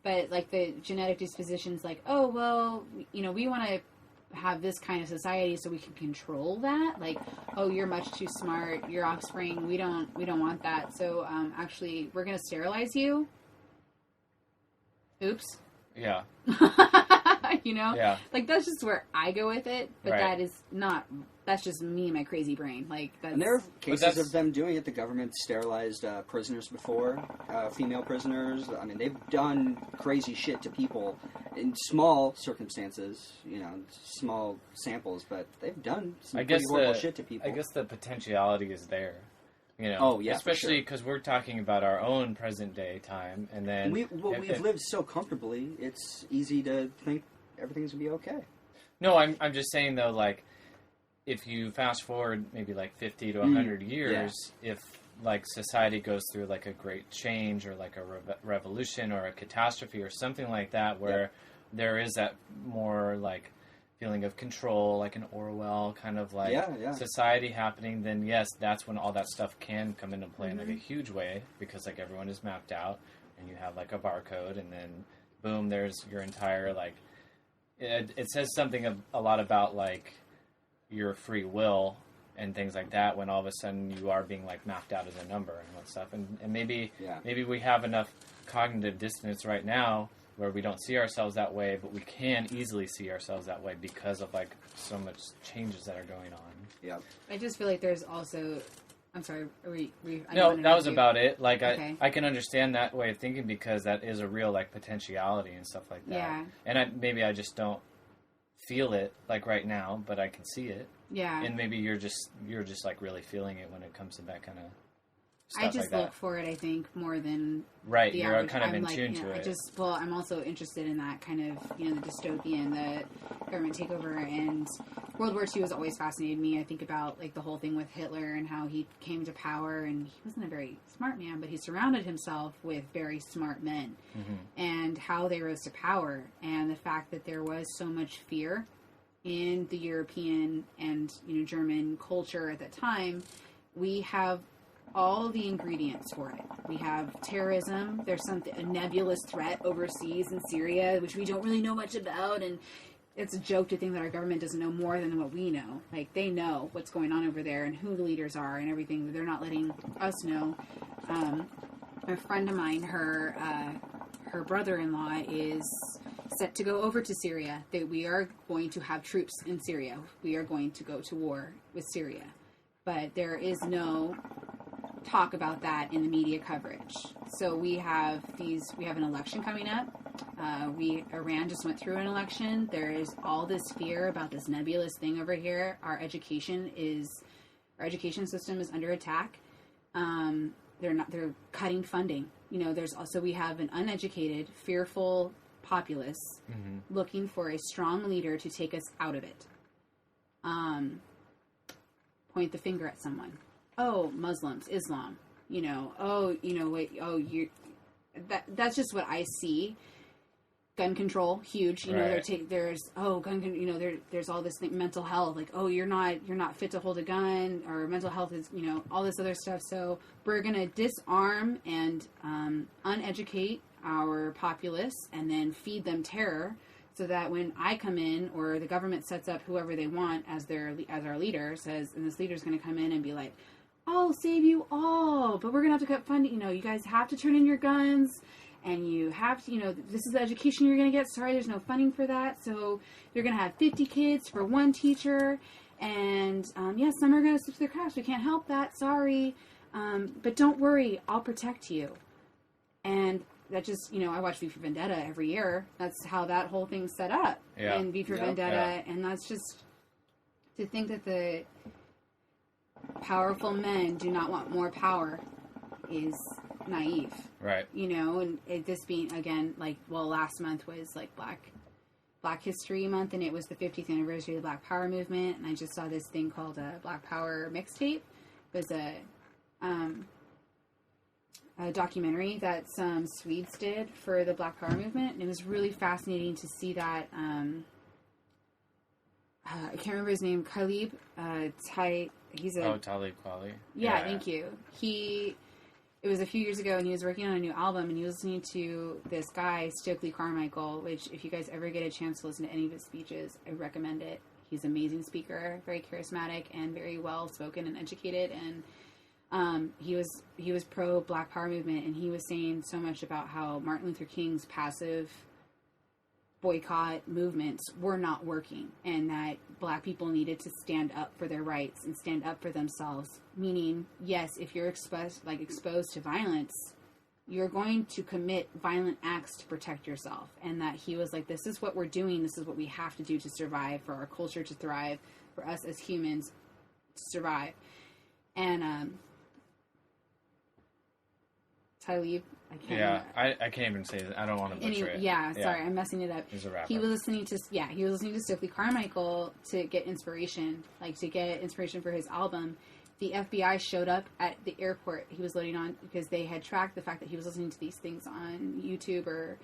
But, like, the genetic disposition's like, oh, well, you know, we want to have this kind of society so we can control that. Like, oh, you're much too smart. Your offspring, we don't want that. So, actually, we're going to sterilize you. Oops. Yeah. You know? Yeah. Like, that's just where I go with it, but Right. that is not, that's just me and my crazy brain. Like, that's... And there are cases that's- of them doing it. The government sterilized prisoners before, female prisoners. I mean, they've done crazy shit to people in small circumstances, you know, small samples, but they've done some I guess pretty horrible shit to people. I guess the potentiality is there. You know, Oh, yeah, for especially sure. because we're talking about our own present day time, and then we've lived so comfortably, it's easy to think everything's gonna be okay. No, I'm just saying though, like, if you fast forward maybe like 50 to 100 years, if like society goes through like a great change or like a revolution or a catastrophe or something like that, where there is that more like feeling of control, like an Orwell kind of like society happening, then yes, that's when all that stuff can come into play in like a huge way, because like everyone is mapped out and you have like a barcode, and then boom, there's your entire like, it says something a lot about like your free will and things like that, when all of a sudden you are being like mapped out as a number and all that stuff, and maybe we have enough cognitive dissonance right now where we don't see ourselves that way, but we can easily see ourselves that way because of like so much changes that are going on. Yeah. I just feel like there's also... I'm sorry. I No, don't that was know. about it. Like, Okay. I can understand that way of thinking because that is a real like potentiality and stuff like that. Yeah. And maybe I just don't feel it like right now, but I can see it. Yeah. And maybe you're just like really feeling it when it comes to that kind of stuff I just like that. look for it, I think, more than Right, the you're average. kind of I'm in like, tune you know, to it. I'm also interested in that kind of, you know, the dystopian, the government takeover, and World War II has always fascinated me. I think about, like, the whole thing with Hitler and how he came to power, and he wasn't a very smart man, but he surrounded himself with very smart men, and how they rose to power, and the fact that there was so much fear in the European and, you know, German culture at that time. We have all the ingredients for it. We have terrorism. There's a nebulous threat overseas in Syria, which we don't really know much about, and it's a joke to think that our government doesn't know more than what we know. Like, they know what's going on over there and who the leaders are and everything, but they're not letting us know. A friend of mine, her brother-in-law is set to go over to Syria. That we are going to have troops in Syria. We are going to go to war with Syria. But there is no talk about that in the media coverage. So we have an election coming up. Iran just went through an election. There is all this fear about this nebulous thing over here. Our education system is under attack. They're cutting funding. You know, we have an uneducated, fearful populace looking for a strong leader to take us out of it. Point the finger at someone. Oh, Muslims, Islam. You know, oh, you know, wait, oh, that's just what I see. Gun control, huge. You know, there's there's all this thing, mental health. Like, oh, you're not fit to hold a gun, or mental health is, you know, all this other stuff. So we're gonna disarm and uneducate our populace, and then feed them terror, so that when I come in, or the government sets up whoever they want as our leader, and this leader's gonna come in and be like, I'll save you all, but we're gonna have to cut funding. You know, you guys have to turn in your guns. And you have to, you know, this is the education you're going to get. Sorry, there's no funding for that. So you're going to have 50 kids for one teacher. And, yes, some are going to slip through the cracks. We can't help that. Sorry. But don't worry. I'll protect you. And that just, you know, I watch V for Vendetta every year. That's how that whole thing's set up. Yeah. In V for Vendetta. Yeah. And that's just, to think that the powerful men do not want more power is naive. Right. You know, and this being, again, like, well, last month was like Black History Month, and it was the 50th anniversary of the Black Power movement, and I just saw this thing called a Black Power mixtape. It was a documentary that some Swedes did for the Black Power movement, and it was really fascinating to see that. I can't remember his name. Talib Talib Kweli. Yeah, thank you. It was a few years ago, and he was working on a new album, and he was listening to this guy, Stokely Carmichael, which, if you guys ever get a chance to listen to any of his speeches, I recommend it. He's an amazing speaker, very charismatic, and very well-spoken and educated, and he was pro-Black Power movement, and he was saying so much about how Martin Luther King's passive boycott movements were not working, and that Black people needed to stand up for their rights and stand up for themselves. Meaning, yes, if you're exposed to violence, you're going to commit violent acts to protect yourself. And that he was like, this is what we're doing, this is what we have to do to survive, for our culture to thrive, for us as humans to survive. And Talib, I can't remember. I can't even say that. I don't want to butcher it. Yeah, sorry, I'm messing it up. He's a rapper. He was listening to Stokely Carmichael to get inspiration, for his album. The FBI showed up at the airport he was loading on, because they had tracked the fact that he was listening to these things on YouTube or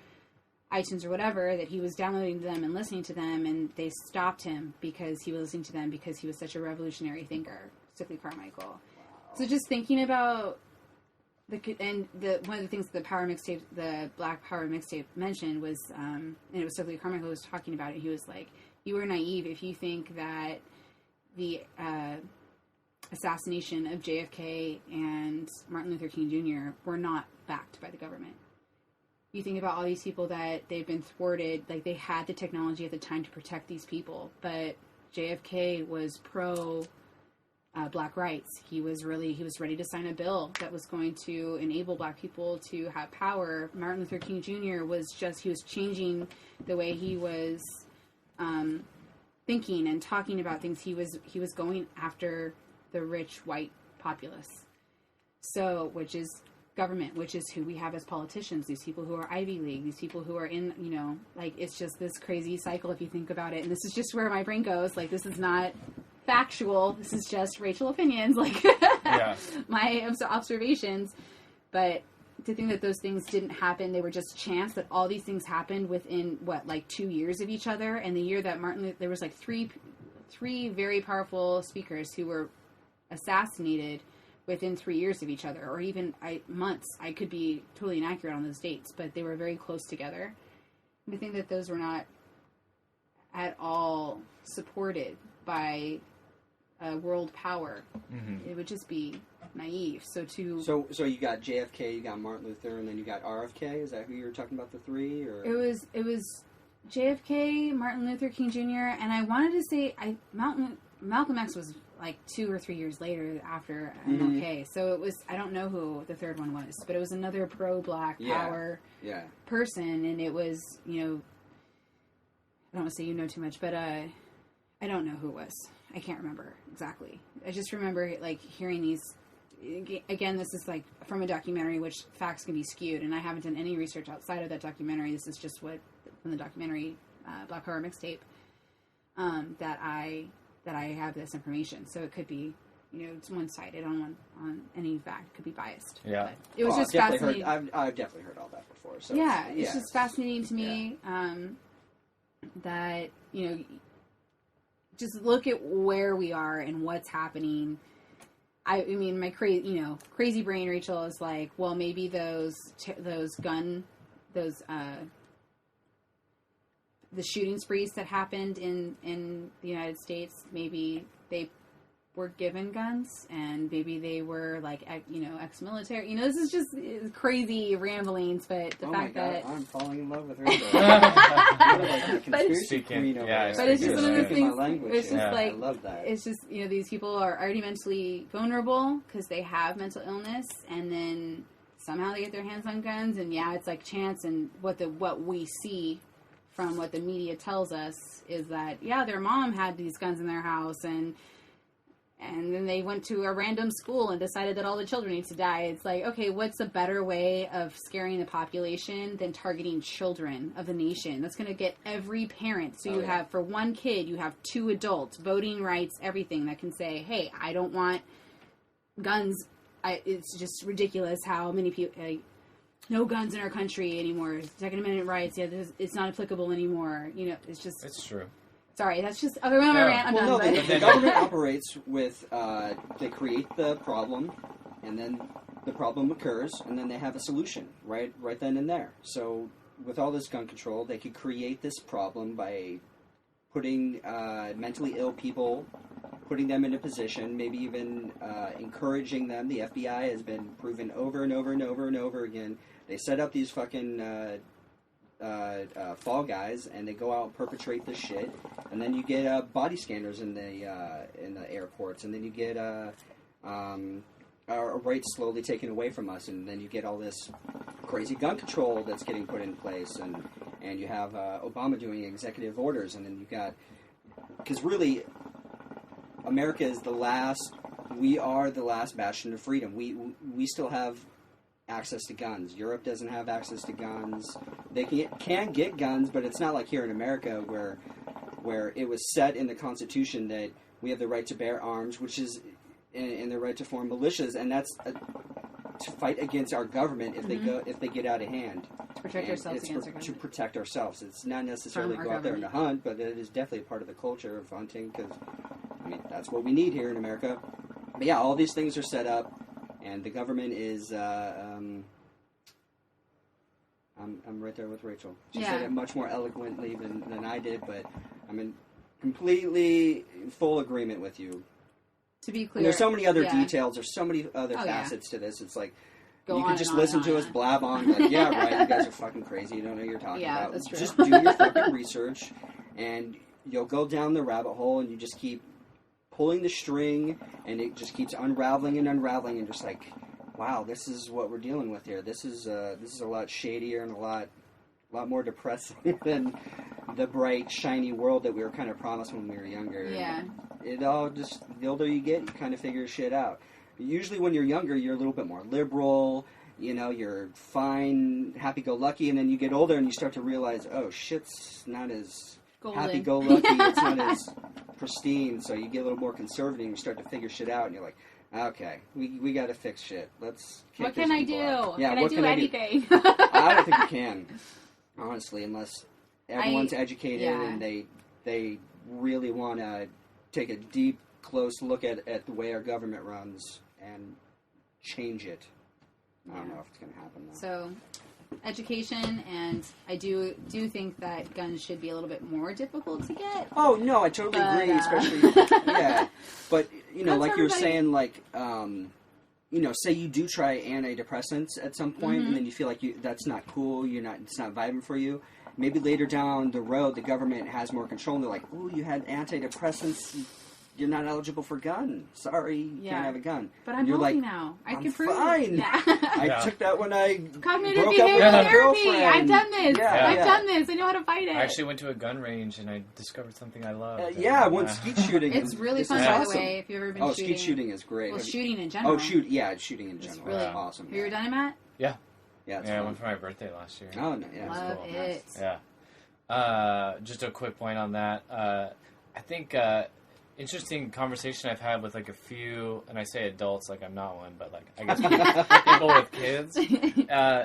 iTunes or whatever, that he was downloading them and listening to them, and they stopped him because he was listening to them because he was such a revolutionary thinker, Stokely Carmichael. Wow. So just thinking about one of the things that the Black Power mixtape mentioned was, and it was Stokely Carmichael who was talking about it. He was like, "You were naive if you think that the assassination of JFK and Martin Luther King Jr. were not backed by the government. You think about all these people that they've been thwarted, like they had the technology at the time to protect these people, but JFK was pro Black rights. He was ready to sign a bill that was going to enable Black people to have power. Martin Luther King Jr. was changing the way he was thinking and talking about things. He was going after the rich white populace. So, which is government, which is who we have as politicians, these people who are Ivy League, these people who are in, you know, like, it's just this crazy cycle if you think about it. And this is just where my brain goes. Like, this is not factual. This is just Rachel opinions, like, my observations. But to think that those things didn't happen, they were just chance, that all these things happened within, what, like 2 years of each other. And the year that there was like three very powerful speakers who were assassinated within 3 years of each other, or even months. I could be totally inaccurate on those dates, but they were very close together. And I think that those were not at all supported by a world power. It would just be naive. So you got JFK, you got Martin Luther, and then you got RFK. Is that who you were talking about, the three? Or it was JFK, Martin Luther King Jr., and I wanted to say Malcolm X was like 2 or 3 years later after MLK. So it was, I don't know who the third one was, but it was another pro-black power person, and it was, you know, I don't want to say you know too much, but I don't know who it was. I can't remember exactly. I just remember like hearing these. Again, this is like from a documentary, which facts can be skewed, and I haven't done any research outside of that documentary. This is just what from the documentary Black Horror Mixtape that I have this information. So it could be, you know, it's one-sided on any fact. It could be biased. Yeah, but it was just fascinating. I've definitely heard all that before. So it's just fascinating to me that, you know, just look at where we are and what's happening. I mean, my crazy brain, Rachel, is like, well, maybe the shooting sprees that happened in the United States, maybe they were given guns, and maybe they were like, you know, ex-military. You know, this is just crazy ramblings, but the fact that I'm falling in love with her. But it's just one of those things. It's just like, I love that. It's just, you know, these people are already mentally vulnerable because they have mental illness, and then somehow they get their hands on guns, and it's like chance. And what we see from what the media tells us is that their mom had these guns in their house, and then they went to a random school and decided that all the children need to die. It's like, okay, what's a better way of scaring the population than targeting children of the nation? That's going to get every parent. So you have, for one kid, you have 2 adults, voting rights, everything, that can say, hey, I don't want guns. It's just ridiculous how many people, no guns in our country anymore. Second Amendment rights, it's not applicable anymore. You know, it's just... It's true. Sorry, that's just other one of my rant. I'm done. The government operates with they create the problem, and then the problem occurs, and then they have a solution right then and there. So with all this gun control, they could create this problem by putting mentally ill people, putting them in a position, maybe even encouraging them. The FBI has been proven over and over and over and over again. They set up these fucking fall guys, and they go out and perpetrate this shit, and then you get body scanners in the airports, and then you get our rights slowly taken away from us, and then you get all this crazy gun control that's getting put in place, and you have Obama doing executive orders, and then you got, because really America is we are the last bastion of freedom. We still have access to guns. Europe doesn't have access to guns. They can get guns, but it's not like here in America where it was set in the Constitution that we have the right to bear arms, which is and the right to form militias, and that's to fight against our government if they get out of hand. To protect ourselves against our government. To protect ourselves. It's not necessarily go out there and to hunt, but it is definitely part of the culture of hunting, because I mean that's what we need here in America. But all these things are set up. And the government is, I'm right there with Rachel. She said it much more eloquently than I did, but I'm in completely full agreement with you. To be clear. And there's so many other details, there's so many other facets to this. It's like, you can just listen to us blab on, like, yeah, right, you guys are fucking crazy, you don't know what you're talking about. That's true. Just do your fucking research, and you'll go down the rabbit hole, and you just keep pulling the string, and it just keeps unraveling, and just like, wow, this is what we're dealing with here. This is a lot shadier and a lot more depressing than the bright, shiny world that we were kind of promised when we were younger. Yeah. It all just, the older you get, you kind of figure shit out. Usually when you're younger, you're a little bit more liberal, you know, you're fine, happy-go-lucky, and then you get older and you start to realize, oh, shit's not as Golden. happy-go-lucky, it's not as pristine, so you get a little more conservative and you start to figure shit out, and you're like, okay, we got to fix shit. Let's kick What can I these do? people out. Yeah, Can I what do can anything? I don't think you can, honestly, unless everyone's educated yeah. and they really want to take a deep, close look at the way our government runs and change it. I don't know if it's going to happen, though. So, education, and I do think that guns should be a little bit more difficult to get. Oh, no, I totally agree, especially, yeah. But, you know, That's like you were everybody. saying, like, you know, say you do try antidepressants at some point, Mm-hmm. and then you feel like that's not cool, it's not vibing for you. Maybe later down the road, the government has more control, and they're like, oh, you had antidepressants, you're not eligible for gun. Sorry, you Yeah. can't have a gun. But I'm And you're healthy like, now. I I'm can prove fine. it. Yeah. I Yeah. took that when I Cognitive broke up with behavioral my therapy. girlfriend. I've done this. Yeah, I've yeah. done this. I know how to fight it. I actually went to a gun range and I discovered something I loved. Yeah, I went skeet shooting. It's really This fun, is by awesome. the way, if you've ever been Oh, shooting. skeet shooting is great. Well, Have you- shooting in general. Oh, shooting in It's general. really That's awesome. Have you ever done it, Matt? Yeah. Yeah, it's Yeah, I fun. went for my birthday last year. Oh, no, yeah, it's Love cool. it. Yeah. Just a quick point on that. I think interesting conversation I've had with like a few, and I say adults like I'm not one, but like I guess people with kids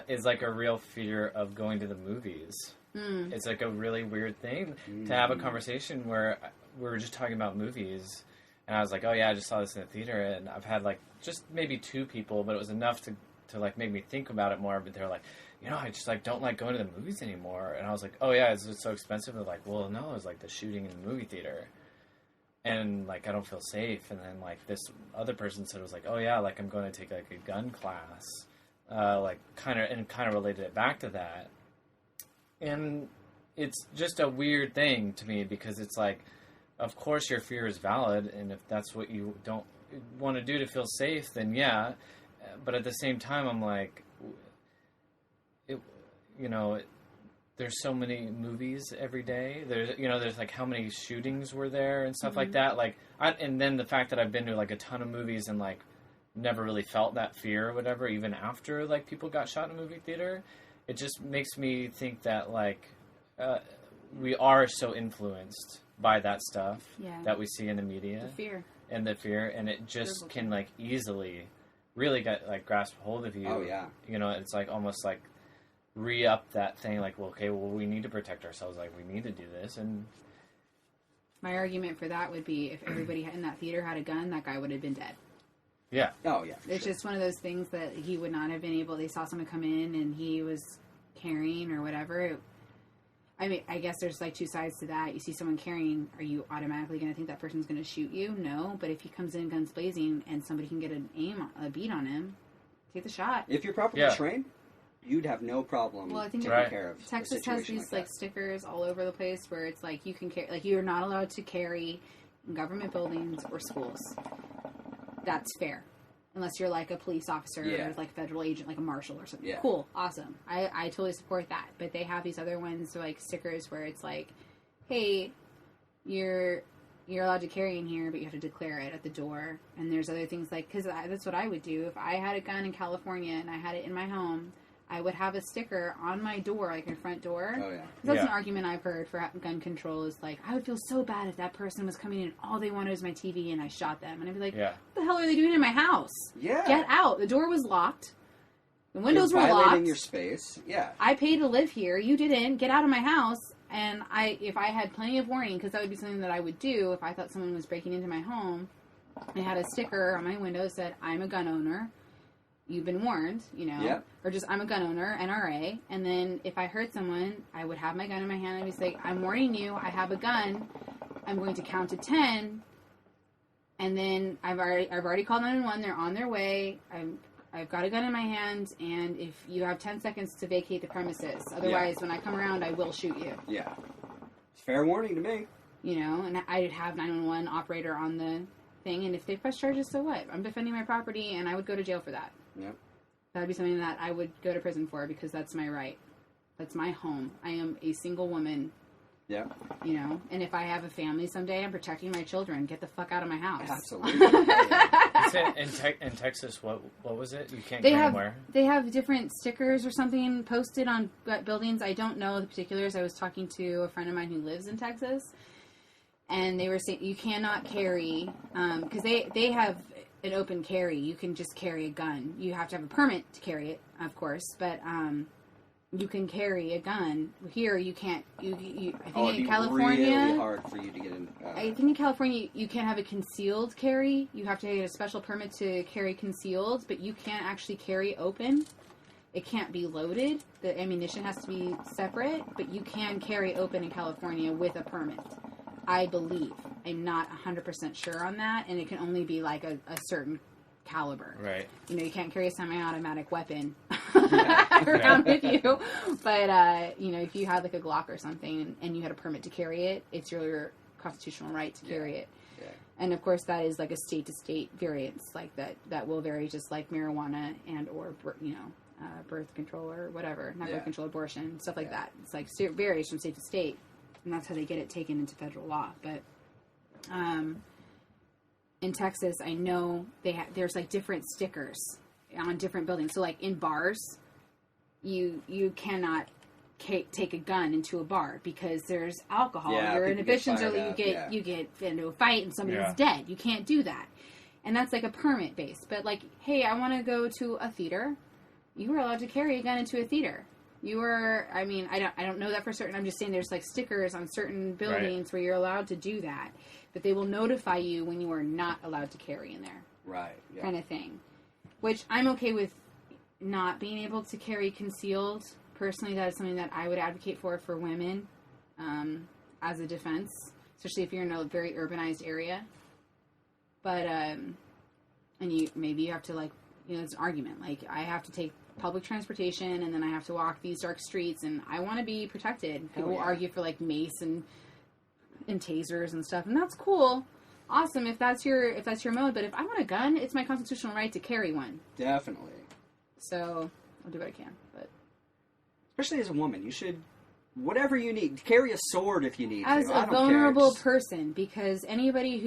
is like a real fear of going to the movies. Mm. It's like a really weird thing to have a conversation where we were just talking about movies, and I was like, oh yeah, I just saw this in the theater, and I've had like just maybe 2 people, but it was enough to like make me think about it more. But they're like, you know, I just like don't like going to the movies anymore, and I was like, oh yeah, it's so expensive. They're like, well, no, it's like the shooting in the movie theater. And, like, I don't feel safe. And then, like, this other person said, it was like, oh, yeah, like, I'm going to take, like, a gun class. Kind of related it back to that. And it's just a weird thing to me because it's like, of course your fear is valid. And if that's what you don't want to do to feel safe, then yeah. But at the same time, I'm like, there's so many movies every day. There's like how many shootings were there and stuff like that. Like, and then the fact that I've been to like a ton of movies and like never really felt that fear or whatever, even after like people got shot in a movie theater, it just makes me think that like we are so influenced by that stuff that we see in the media. The fear. And it just can like easily really get like grasp hold of you. Oh yeah. You know, it's like almost like re-up that thing, like, well, okay, well, we need to protect ourselves, like, we need to do this, and... My argument for that would be, if everybody in that theater had a gun, that guy would have been dead. Yeah. Oh, yeah. It's just one of those things that he would not have been able... They saw someone come in, and he was carrying, or whatever. I mean, I guess there's, like, 2 sides to that. You see someone carrying, are you automatically going to think that person's going to shoot you? No, but if he comes in guns blazing, and somebody can get a beat on him, take the shot. If you're properly trained, you'd have no problem taking care of Texas a has situation these like that. stickers all over the place where it's like you can carry, like you're not allowed to carry in government buildings or schools. That's fair, unless you're like a police officer or like a federal agent, like a marshal or something. Yeah. Cool, awesome. I totally support that. But they have these other ones, like stickers where it's like, hey, you're allowed to carry in here, but you have to declare it at the door. And there's other things like, because that's what I would do if I had a gun in California and I had it in my home. I would have a sticker on my door, like my front door. Oh, yeah. That's an argument I've heard for gun control is like, I would feel so bad if that person was coming in and all they wanted was my TV and I shot them. And I'd be like, what the hell are they doing in my house? Yeah. Get out. The door was locked. The windows You're were violating locked. your space. Yeah. I paid to live here. You didn't. Get out of my house. And if I had plenty of warning, because that would be something that I would do if I thought someone was breaking into my home, I had a sticker on my window that said, I'm a gun owner. You've been warned, you know, or just I'm a gun owner, NRA. And then if I hurt someone, I would have my gun in my hand and be like, I'm warning you, I have a gun. I'm going to count to 10. And then I've already called 911. They're on their way. I've got a gun in my hand. And if you have 10 seconds to vacate the premises, otherwise when I come around, I will shoot you. Yeah. It's fair warning to me. You know, and I'd have 911 operator on the thing. And if they press charges, so what? I'm defending my property and I would go to jail for that. Yep. That would be something that I would go to prison for because that's my right. That's my home. I am a single woman. Yeah. You know, and if I have a family someday, I'm protecting my children. Get the fuck out of my house. Absolutely. in Texas? What was it? You can't They carry have them where? they have different stickers or something posted on buildings. I don't know the particulars. I was talking to a friend of mine who lives in Texas, and they were saying you cannot carry because they have an open carry. You can just carry a gun. You have to have a permit to carry it, of course, but you can carry a gun. Here you can't. I think in California, really hard for you to get in. I think in California you can't have a concealed carry. You have to get a special permit to carry concealed, but you can't actually carry open. It can't be loaded. The ammunition has to be separate, but you can carry open in California with a permit. I believe. I'm not 100% sure on that, and it can only be like a certain caliber. Right. You know, you can't carry a semi-automatic weapon around with you. But, you know, if you had like a Glock or something and you had a permit to carry it, it's your constitutional right to carry it. Yeah. And, of course, that is like a state-to-state variance like that will vary just like marijuana and or, you know, birth control or whatever. Not birth control, abortion, stuff like that. It's like varies from state to state. And that's how they get it taken into federal law. But in Texas, I know there's like different stickers on different buildings. So like in bars, you cannot take a gun into a bar because there's alcohol. Yeah, Your people inhibitions get are fired up, you get into a fight and somebody's dead. You can't do that, and that's like a permit based. But like, hey, I want to go to a theater. You are allowed to carry a gun into a theater. You are. I mean, I don't know that for certain. I'm just saying there's like stickers on certain buildings where you're allowed to do that, but they will notify you when you are not allowed to carry in there. Right. Yeah. Kind of thing. Which I'm okay with not being able to carry concealed. Personally, that is something that I would advocate for women as a defense, especially if you're in a very urbanized area. But, and maybe you have to, like, you know, it's an argument. Like, I have to take public transportation and then I have to walk these dark streets and I want to be protected. People will argue for, like, mace and tasers and stuff, and that's cool. Awesome if that's your mode, but if I want a gun, it's my constitutional right to carry one. Definitely. So I'll do what I can, but especially as a woman, you should whatever you need. Carry a sword if you need as to. a vulnerable person, because anybody,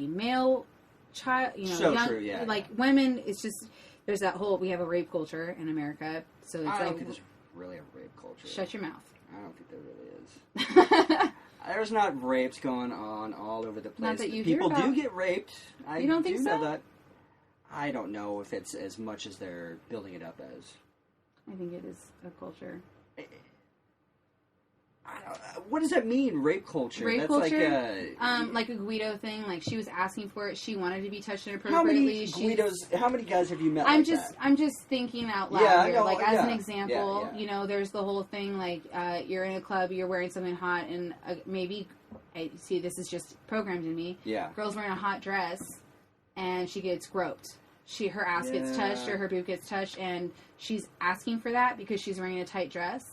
male, child, you know, so young, true, yeah, like women, it's just there's that whole we have a rape culture in America, so it's I don't like think there's really a rape culture. shut your mouth. I don't think there really is. There's not rapes going on all over the place. Not that you People hear about. do get raped. I You don't think do know so? that. I don't know if it's as much as they're building it up as. I think it is a culture. What does that mean, rape culture? Rape That's culture? like Like a Guido thing. Like she was asking for it. She wanted to be touched how inappropriately. many Guidos? How many guys have you met? I'm like just that? I'm just thinking out loud Yeah, I here. know, Like as yeah, an example, yeah. you know, there's the whole thing like you're in a club, you're wearing something hot, and maybe I see this is just programmed in me. Yeah. Girl's wearing a hot dress, and she gets groped. Her ass gets touched or her boob gets touched, and she's asking for that because she's wearing a tight dress.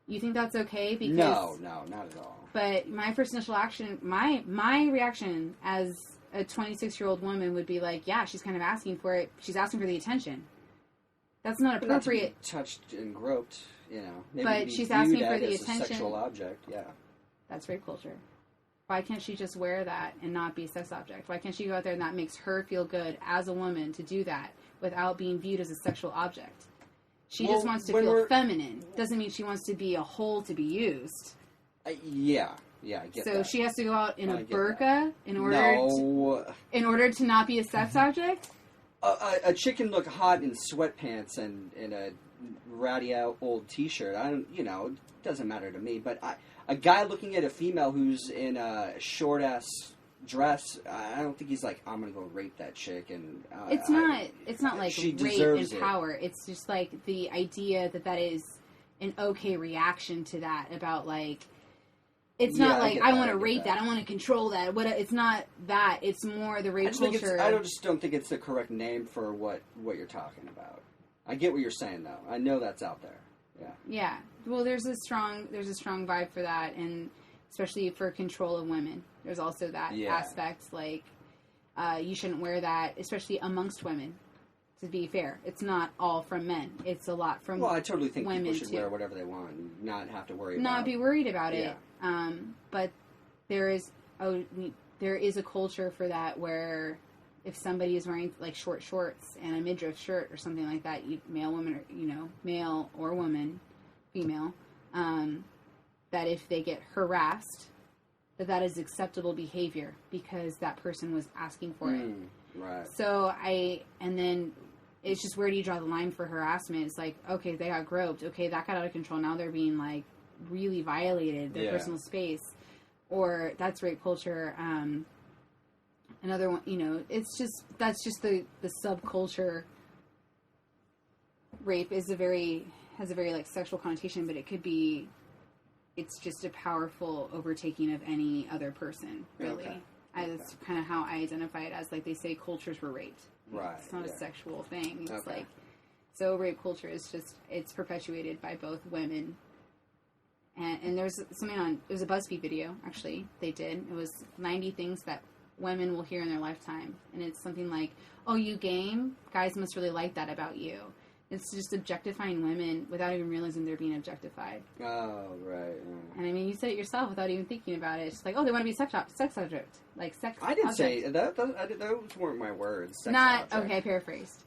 You think that's okay? Because No, not at all. But my first initial action, my reaction as a 26-year-old woman would be like, yeah, she's kind of asking for it. She's asking for the attention. That's not But not to be appropriate. touched and groped, you know. Maybe But to be she's viewed asking for at the as a attention. sexual object, yeah. That's rape culture. Why can't she just wear that and not be a sex object? Why can't she go out there and that makes her feel good as a woman to do that without being viewed as a sexual object? She just wants to feel feminine. Doesn't mean she wants to be a whole to be used. Yeah, I get So that. she has to go out in I a get burqa in order to not be a sex object? A chick can look hot in sweatpants and in a ratty out old T-shirt. It doesn't matter to me. But a guy looking at a female who's in a short ass dress, I don't think he's like, I'm gonna go rape that chick. And It's not like she rape deserves and it. power. It's just like the idea that is an okay reaction to that. About like, it's Yeah, not I like get I that, want I to get rape that. I want to control that. It's not that. It's more the rape culture. I just don't think it's the correct name for what you're talking about. I get what you're saying though. I know that's out there. Yeah. Yeah. Well, there's a strong vibe for that, and especially for control of women. There's also that aspect, like you shouldn't wear that, especially amongst women. To be fair, it's not all from men. It's a lot from Well, I totally think women people should too. wear whatever they want and not have to worry Not about be worried about it. Yeah. But there is a culture for that where if somebody is wearing like short shorts and a midriff shirt or something like that, male or woman, female, that if they get harassed, that is acceptable behavior because that person was asking for it. Right. So and then it's just, where do you draw the line for harassment? It's like, okay, they got groped. Okay, that got out of control. Now they're being like really violated, their personal space, or that's rape culture. Another one, that's just the subculture. Rape has a very like sexual connotation, but it's just a powerful overtaking of any other person, really. Okay. That's kind of how I identify it as. Like, they say cultures were raped. Right. It's not a sexual thing. It's Okay. so rape culture is just, it's perpetuated by both women. And there's a BuzzFeed video, actually, they did. It was 90 things that women will hear in their lifetime. And it's something like, oh, you game? Guys must really like that about you. It's just objectifying women without even realizing they're being objectified. Oh, right. And I mean, you said it yourself without even thinking about it. It's like, oh, they want to be sex subject. Like sex I didn't object. say that. Those weren't my words. Sex Not, object. okay, paraphrased.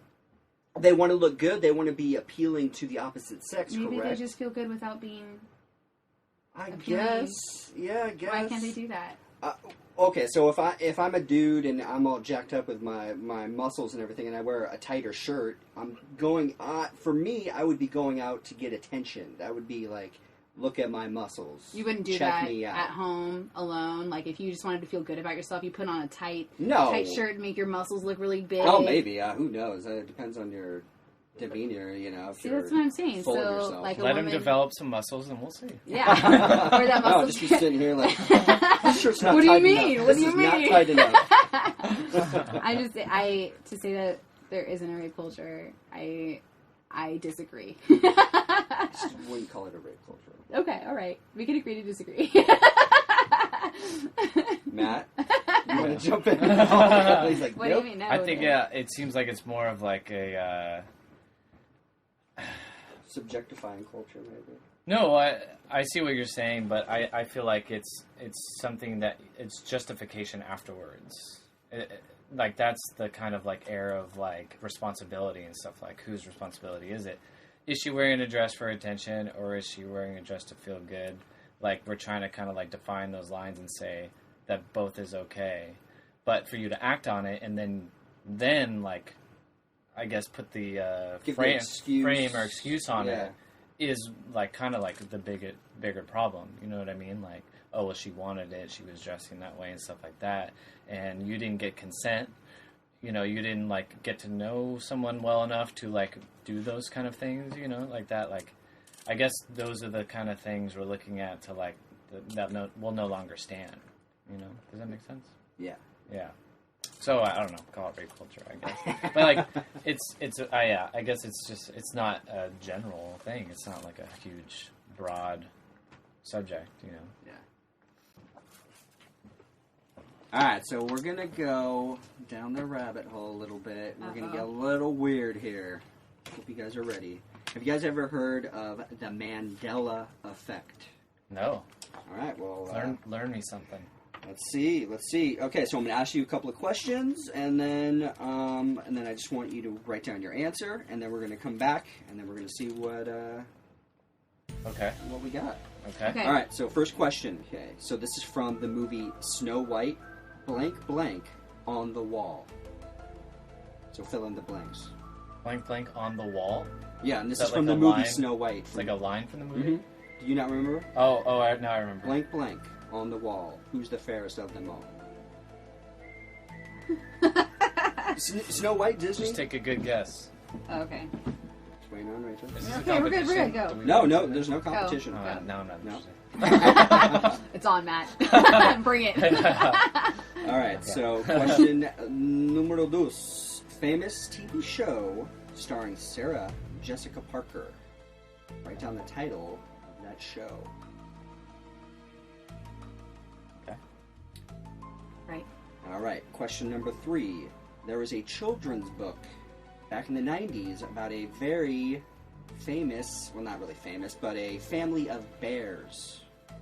They want to look good. They want to be appealing to the opposite sex, Maybe correct? they just feel good without being I appealing. guess. Yeah, I guess. Why can't they do that? Okay, so if I'm a dude and I'm all jacked up with my muscles and everything, and I wear a tighter shirt, I'm going. For me, I would be going out to get attention. That would be like, look at my muscles. You wouldn't do Check that me out. at home alone. Like, if you just wanted to feel good about yourself, you put on a tight shirt and make your muscles look really big. Oh, maybe. Who knows? It depends on your demeanor, If See, you're that's what I'm saying. full of So, yourself. like, Let him develop some muscles, and we'll see. Yeah. Or that muscle. No, just be sitting here like, this shirt's not What do you tight mean? enough. What do This you is not mean? tight enough. To say that there isn't a rape culture, I disagree. Just wouldn't call it a rape culture. Okay, all right. We can agree to disagree. Matt, you want to jump in? He's like, What nope. do you mean? No, I think, no. it seems like it's more of like a... Subjectifying culture, maybe. No, I see what you're saying, but I feel like it's something that it's justification afterwards. Like, that's the kind of like air of like responsibility and stuff. Like, whose responsibility is it? Is she wearing a dress for attention, or is she wearing a dress to feel good? Like, we're trying to kind of like define those lines and say that both is okay, but for you to act on it and then like, I guess put the frame or excuse on it is like kind of like the bigger problem. You know what I mean? Like, oh, well, she wanted it, she was dressing that way and stuff like that, and you didn't get consent. You didn't like get to know someone well enough to like do those kind of things. Like that. Like, I guess those are the kind of things we're looking at to like will no longer stand. Does that make sense? Yeah. Yeah. So I don't know, call it rape culture, I guess. But like, I guess it's not a general thing. It's not like a huge, broad subject, Yeah. All right, so we're gonna go down the rabbit hole a little bit. We're gonna get a little weird here. Hope you guys are ready. Have you guys ever heard of the Mandela effect? No. All right, well, learn me something. Let's see. Okay, so I'm going to ask you a couple of questions, and then I just want you to write down your answer, and then we're going to come back, and then we're going to see what we got. Okay. All right. So first question. Okay. So this is from the movie Snow White. Blank blank on the wall. So fill in the blanks. Blank blank on the wall. Yeah, and this Is is that from like the a movie line? Snow White. It's like a line from the movie. Mhm. Do you not remember? Oh, now I remember. Blank blank on the wall. Who's the fairest of them all? Snow White, Disney? Just take a good guess. Okay. What's going on right there? Is this a Okay, we're good, competition? go. Do we- No, there's no competition. Oh, now I'm not No. interested. It's on, Matt. Bring it. All right, so question numero dos. Famous TV show starring Sarah Jessica Parker. Write down the title of that show. Okay. Right. All right, question number 3. There was a children's book back in the 90s about a very famous, well, not really famous, but a family of bears.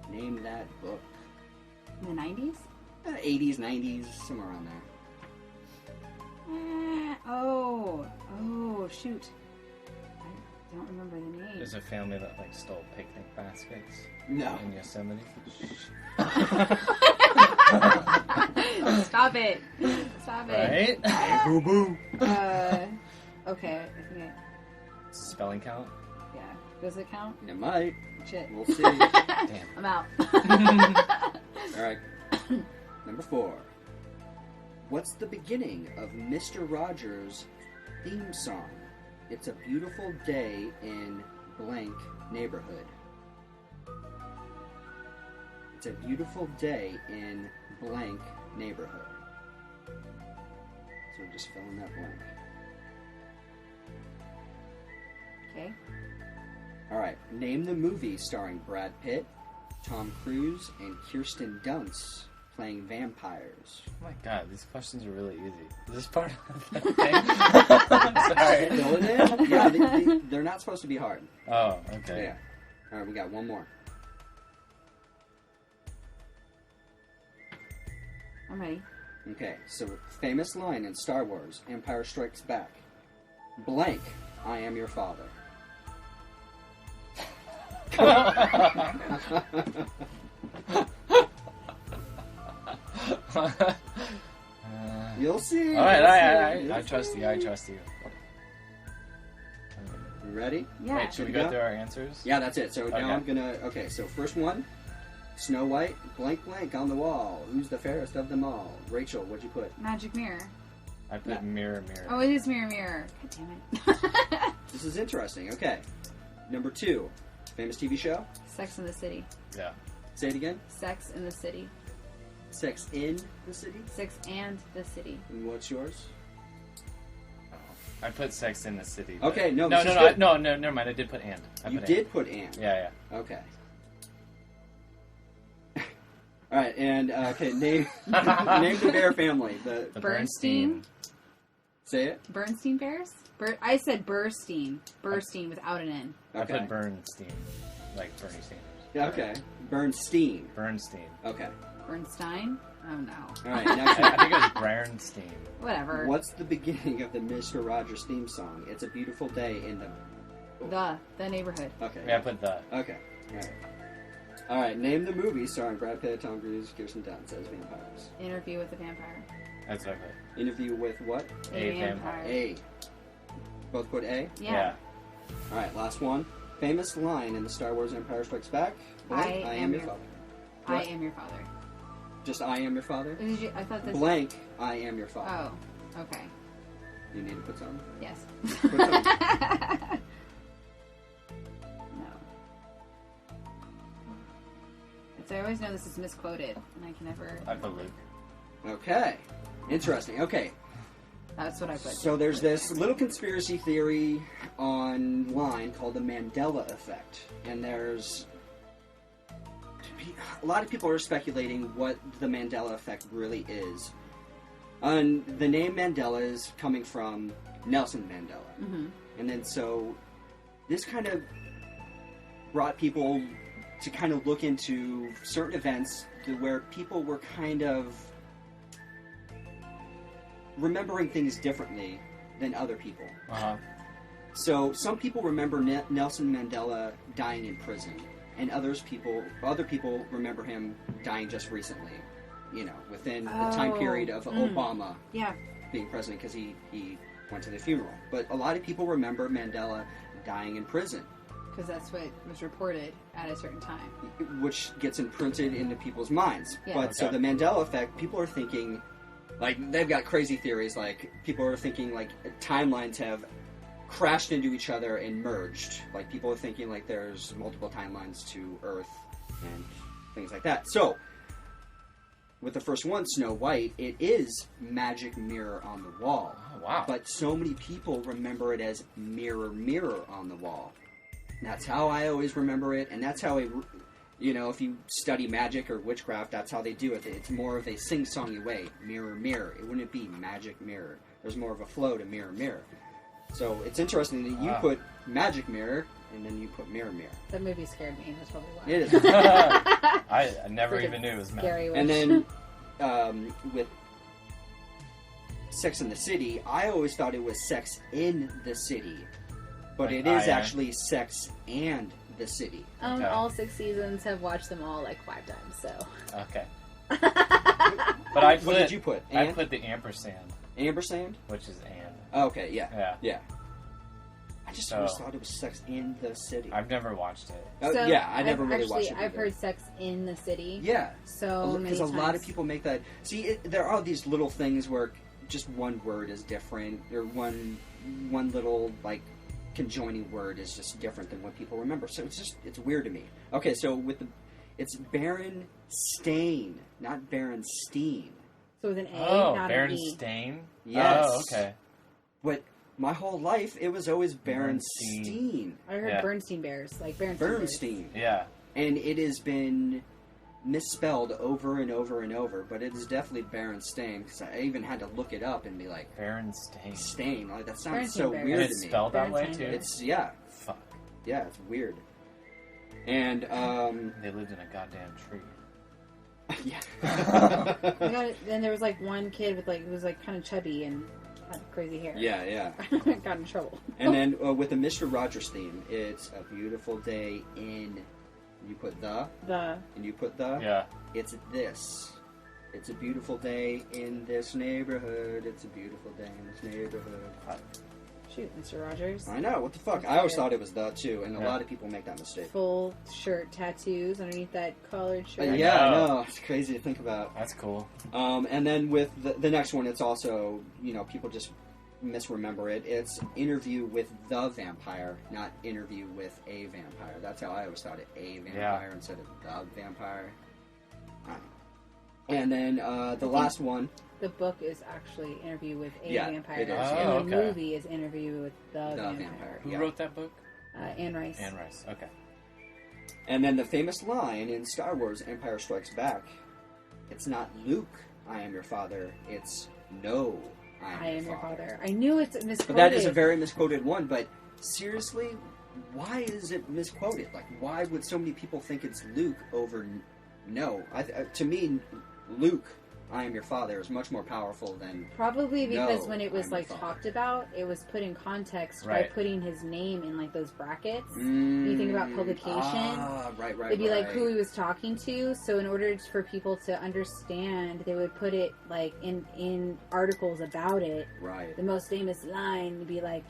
Name that book. In the 90s? 80s, 90s, somewhere around there. Oh, shoot. I don't remember the name. There's a family that like stole picnic baskets No. in Yosemite. Stop it. Stop it. Right? Boo boo. Okay, I think Spelling count? yeah. Does it count? It might. Shit. We'll see. Damn. I'm out. All right. Number 4. What's the beginning of Mr. Rogers' theme song? It's a beautiful day in blank neighborhood. It's a beautiful day in blank neighborhood. So just fill in that blank. Okay. All right. Name the movie starring Brad Pitt, Tom Cruise, and Kirsten Dunst playing vampires. Oh my god, these questions are really easy. Is this part of the thing? I'm sorry. Fill it in? Yeah, they're not supposed to be hard. Oh, okay. Yeah. All right, we got one more. I'm ready. Okay, so famous line in Star Wars, Empire Strikes Back. Blank, I am your father. You'll see. All right. You'll I see. trust you. I trust you. You ready? Yeah. Wait, should we go through our answers? Yeah, that's it. So now Okay. I'm gonna. Okay, so first one, Snow White, blank blank on the wall. Who's the fairest of them all? Rachel, what'd you put? Magic mirror. I put mirror, mirror. Oh, it is mirror, mirror. God damn it. This is interesting. Okay, number 2, famous TV show. Sex in the City. Yeah. Say it again. Sex in the City. Sex in the City. Sex and the City. And what's yours? I put Sex in the City. but- Okay, no, No, this no, is no, good. no, never mind. I did put and. I You put did and. put and. Yeah. Okay. All right, and okay, name the bear family. The Bernstein? Say it. Bernstein Bears? I said Burstein. Burstein without an N. I Okay. put Bernstein, like Bernie Sanders. Yeah, okay. Bernstein. Bernstein. Okay. Bernstein? Oh no. All right. Next I one. think it was Bernstein. Whatever. What's the beginning of the Mr. Rogers theme song? It's a beautiful day in the. The neighborhood. Okay. Yeah, I put the. Okay. All right. All right. Name the movie starring Brad Pitt, Tom Cruise, Kirsten Dunst as vampires. Interview with the Vampire. That's what I put. Interview with what? A vampire. A. Both put A. Yeah. All right. Last one. Famous line in the Star Wars Empire Strikes Back. Blank, I I am am your your- father. I What? am your father. Just I am your father. I thought this. Blank, I am your father. Oh. Okay. You need to put some. Yes. Put some. No. So I always know this is misquoted, and I can never. I put Luke. Okay. Interesting. Okay. That's what I put. So there's this little conspiracy theory online called the Mandela effect, and there's a lot of people are speculating what the Mandela effect really is. And the name Mandela is coming from Nelson Mandela, and then so this kind of brought people to kind of look into certain events where people were kind of remembering things differently than other people. Uh-huh. So some people remember Nelson Mandela dying in prison, and other people remember him dying just recently. You know, within the time period of Obama Yeah. being president, because he went to the funeral. But a lot of people remember Mandela dying in prison, Because that's what was reported at a certain time. which gets imprinted into people's minds. Yeah. But so Okay. the Mandela effect, people are thinking, like, they've got crazy theories. Like, people are thinking like timelines have crashed into each other and merged. Like, people are thinking like there's multiple timelines to Earth and things like that. So with the first one, Snow White, it is magic mirror on the wall. Oh, wow. But so many people remember it as mirror, mirror on the wall. That's how I always remember it, and that's how if you study magic or witchcraft, that's how they do it. It's more of a sing-songy way, mirror, mirror. It wouldn't be magic mirror. There's more of a flow to mirror, mirror. So it's interesting that you Wow. put magic mirror, and then you put mirror, mirror. That movie scared me. That's probably why. It is. I never Freaking even knew it was magic. Scary witch. And then with Sex in the City, I always thought it was Sex in the City. But Like, it is yeah. actually Sex and the City. Okay. All 6 seasons, have watched them all like 5 times, so. Okay. But I put, What did you put? I Ann? put the ampersand, Ampersand? which is Anne. Oh, okay, yeah. Yeah. Yeah. I just always thought it was Sex in the City. I've never watched it. So, yeah, I never really actually, watched it. I've either. heard Sex in the City. Yeah. So many Because a times. lot of people make that. See, there are these little things where just one word is different, or one little, like, conjoining word is just different than what people remember. So it's weird to me. Okay, so it's Baron Stain, not Baron Steen. So with an A, Oh, not Baron an E. Stain? Yes. Oh, okay. But my whole life, it was always Baron Bernstein. Steen. I heard Yeah. Bernstein Bears, like Bernstein. Bears. Bernstein. Yeah. And it has been misspelled over and over and over, but it is definitely Berenstain, because I even had to look it up and be like, Baron Stain. Stain, like that sounds Berenstain so Bears. weird And to it's me. spelled that way, Berenstain too? Bears. It's, yeah, Fuck. it's weird. And, They lived in a goddamn tree. yeah. Then there was like one kid with like, it was like kind of chubby and had crazy hair. yeah. Got in trouble. And then with the Mr. Rogers theme, it's a beautiful day in, you put the, and you put the, Yeah. it's this. It's a beautiful day in this neighborhood. It's a beautiful day in this neighborhood. Shoot, Mr. Rogers. I know, what the fuck? I always thought it was the, too, and a Yeah. lot of people make that mistake. Full shirt tattoos underneath that collared shirt. Yeah, I know. know. It's crazy to think about. That's cool. And then with the next one, it's also, people just misremember it. It's Interview with the Vampire, not Interview with a Vampire. That's how I always thought it. A Vampire instead of the Vampire. I don't know. And then the last one. The book is actually Interview with a Yeah, Vampire. it is, And yeah. the Okay. movie is Interview with the Vampire. Vampire. Who Yeah. wrote that book? Anne Rice. Anne Rice. Okay. And then the famous line in Star Wars Empire Strikes Back. It's not Luke, I am your father. It's no, I am your father. I knew it's misquoted. But that is a very misquoted one, but seriously, why is it misquoted? Like, why would so many people think it's Luke over no? To me, Luke, I am your father, is much more powerful than... Probably because No, when it was I'm like your father. talked about, it was put in context by Right. putting his name in like those brackets. When you think about publication, Right. it'd be like who he was talking to. So in order for people to understand, they would put it like in articles about it. Right. The most famous line would be like,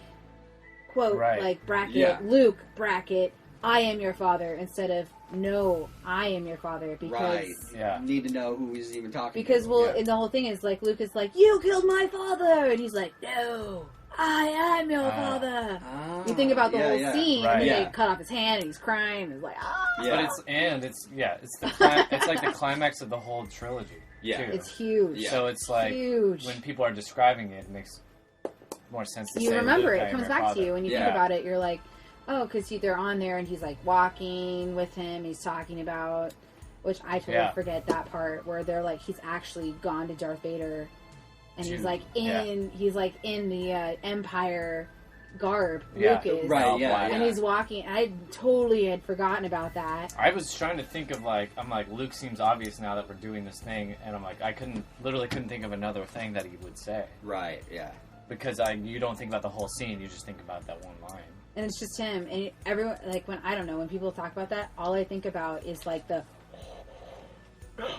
quote, Right. like bracket, Yeah. Luke, bracket, I am your father, instead of no, I am your father, because Right. Yeah. Need to know who he's even talking because to. well, Yeah. and the whole thing is like Luke is like, you killed my father, and he's like, no, I am your father. Ah, You think about the whole yeah. scene, Right. and then Yeah. they cut off his hand, and he's crying, and he's like, ah. Yeah. But it's it's like the climax of the whole trilogy. Yeah. too. It's huge. Yeah. So it's like Huge. when people are describing it, it makes more sense to You say remember Luke, it. I It am comes your back to father. you when you Yeah. think about it. You're like, oh, because they're on there and he's like walking with him. He's talking about, which I totally Yeah. forget that part where they're like, he's actually gone to Darth Vader, and he's Dude, like in the Empire garb. Yeah. Luke is Right, All yeah, black. and he's walking. I totally had forgotten about that. I was trying to think of I'm like, Luke seems obvious now that we're doing this thing, and I'm like, I literally couldn't think of another thing that he would say. Right, yeah. Because you don't think about the whole scene, you just think about that one line. And it's just him. And everyone, like, when people talk about that, all I think about is like the, it's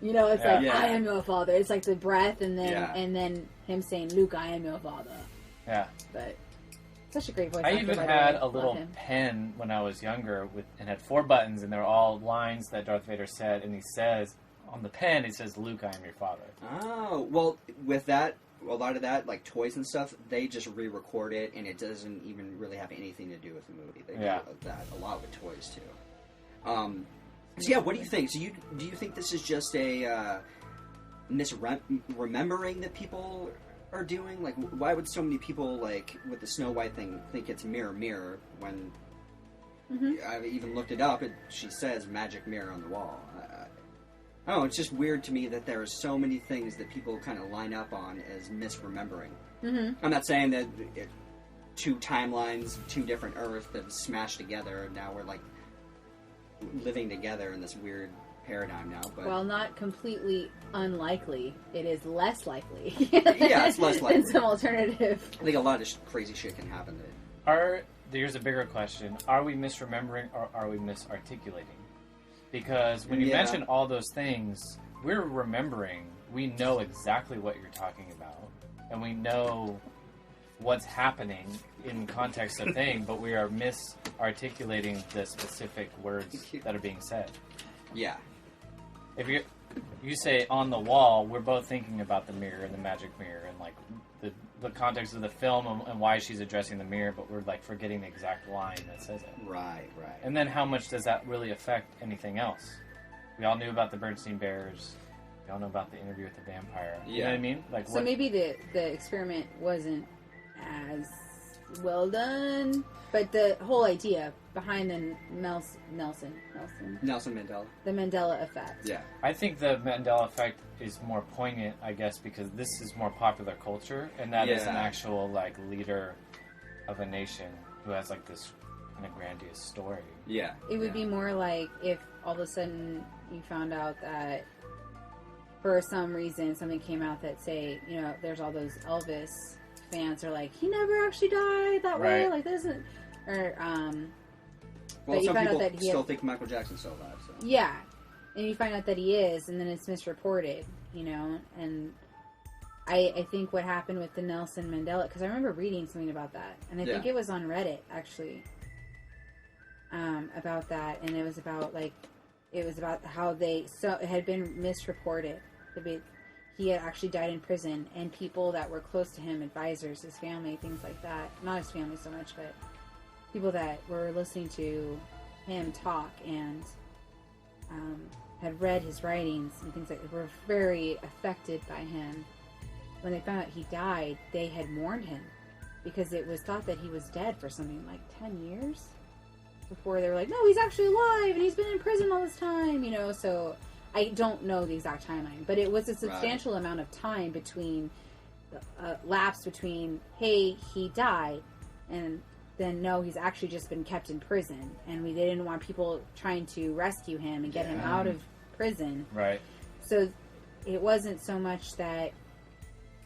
Yeah. like, Yeah. I am your father. It's like the breath, and then Yeah. and then him saying, Luke, I am your father. Yeah. But such a great voice I actor, even by the had way. a Love little him. pen when I was younger and had 4 buttons, and they're all lines that Darth Vader said, and he says, on the pen, he says, Luke, I am your father. Oh, well, with that, a lot of that, like toys and stuff, they just re-record it, and it doesn't even really have anything to do with the movie. They Yeah. do that a lot with toys too. So yeah, what do you think? So do you think this is just a misremembering that people are doing? Like, why would so many people, like with the Snow White thing, think it's mirror mirror when I've even looked it up? She says magic mirror on the wall. I don't know, it's just weird to me that there are so many things that people kind of line up on as misremembering. Mm-hmm. I'm not saying that 2 timelines, 2 different Earths that have smashed together, and now we're like living together in this weird paradigm now. But Well, not completely unlikely. It is less likely. Yeah, it's less likely. than some alternative. I think a lot of crazy shit can happen. That Here's a bigger question. Are we misremembering or are we misarticulating? Because when you Yeah. mention all those things, we're remembering. We know exactly what you're talking about. And we know what's happening in context of thing, but we are misarticulating the specific words that are being said. Yeah. If you say on the wall, we're both thinking about the mirror and the magic mirror and like the context of the film and why she's addressing the mirror, but we're like forgetting the exact line that says it. Right. And then how much does that really affect anything else? We all knew about the Bernstein Bears. We all know about the interview with the vampire. You know what I mean? Like, So maybe the experiment wasn't as well done, but the whole idea behind the Nelson Mandela. the Mandela effect. Yeah. I think the Mandela effect is more poignant, I guess, because this is more popular culture, and that is an Yeah. actual like leader of a nation who has like this kind of grandiose story. Yeah. It would be more like if all of a sudden you found out that for some reason something came out that say, you know, there's all those Elvis fans are like, he never actually died that way, Right. like this isn't, or Well, but you some find out people that he still had, think Michael Jackson's still alive. So. yeah, and you find out that he is, and then it's misreported, you know, and I think what happened with the Nelson Mandela, because I remember reading something about that, and I think Yeah. it was on Reddit actually, about that, and it was about how it had been misreported. He had actually died in prison, and people that were close to him, advisors, his family, things like that, not his family so much, but people that were listening to him talk and had read his writings and things like that were very affected by him. When they found out he died, they had mourned him because it was thought that he was dead for something like 10 years before they were like, no, he's actually alive and he's been in prison all this time, you know. So I don't know the exact timeline, but it was a substantial amount of time between lapse between, hey, he died, and then no, he's actually just been kept in prison, and they didn't want people trying to rescue him and get him out of prison. Right. So it wasn't so much that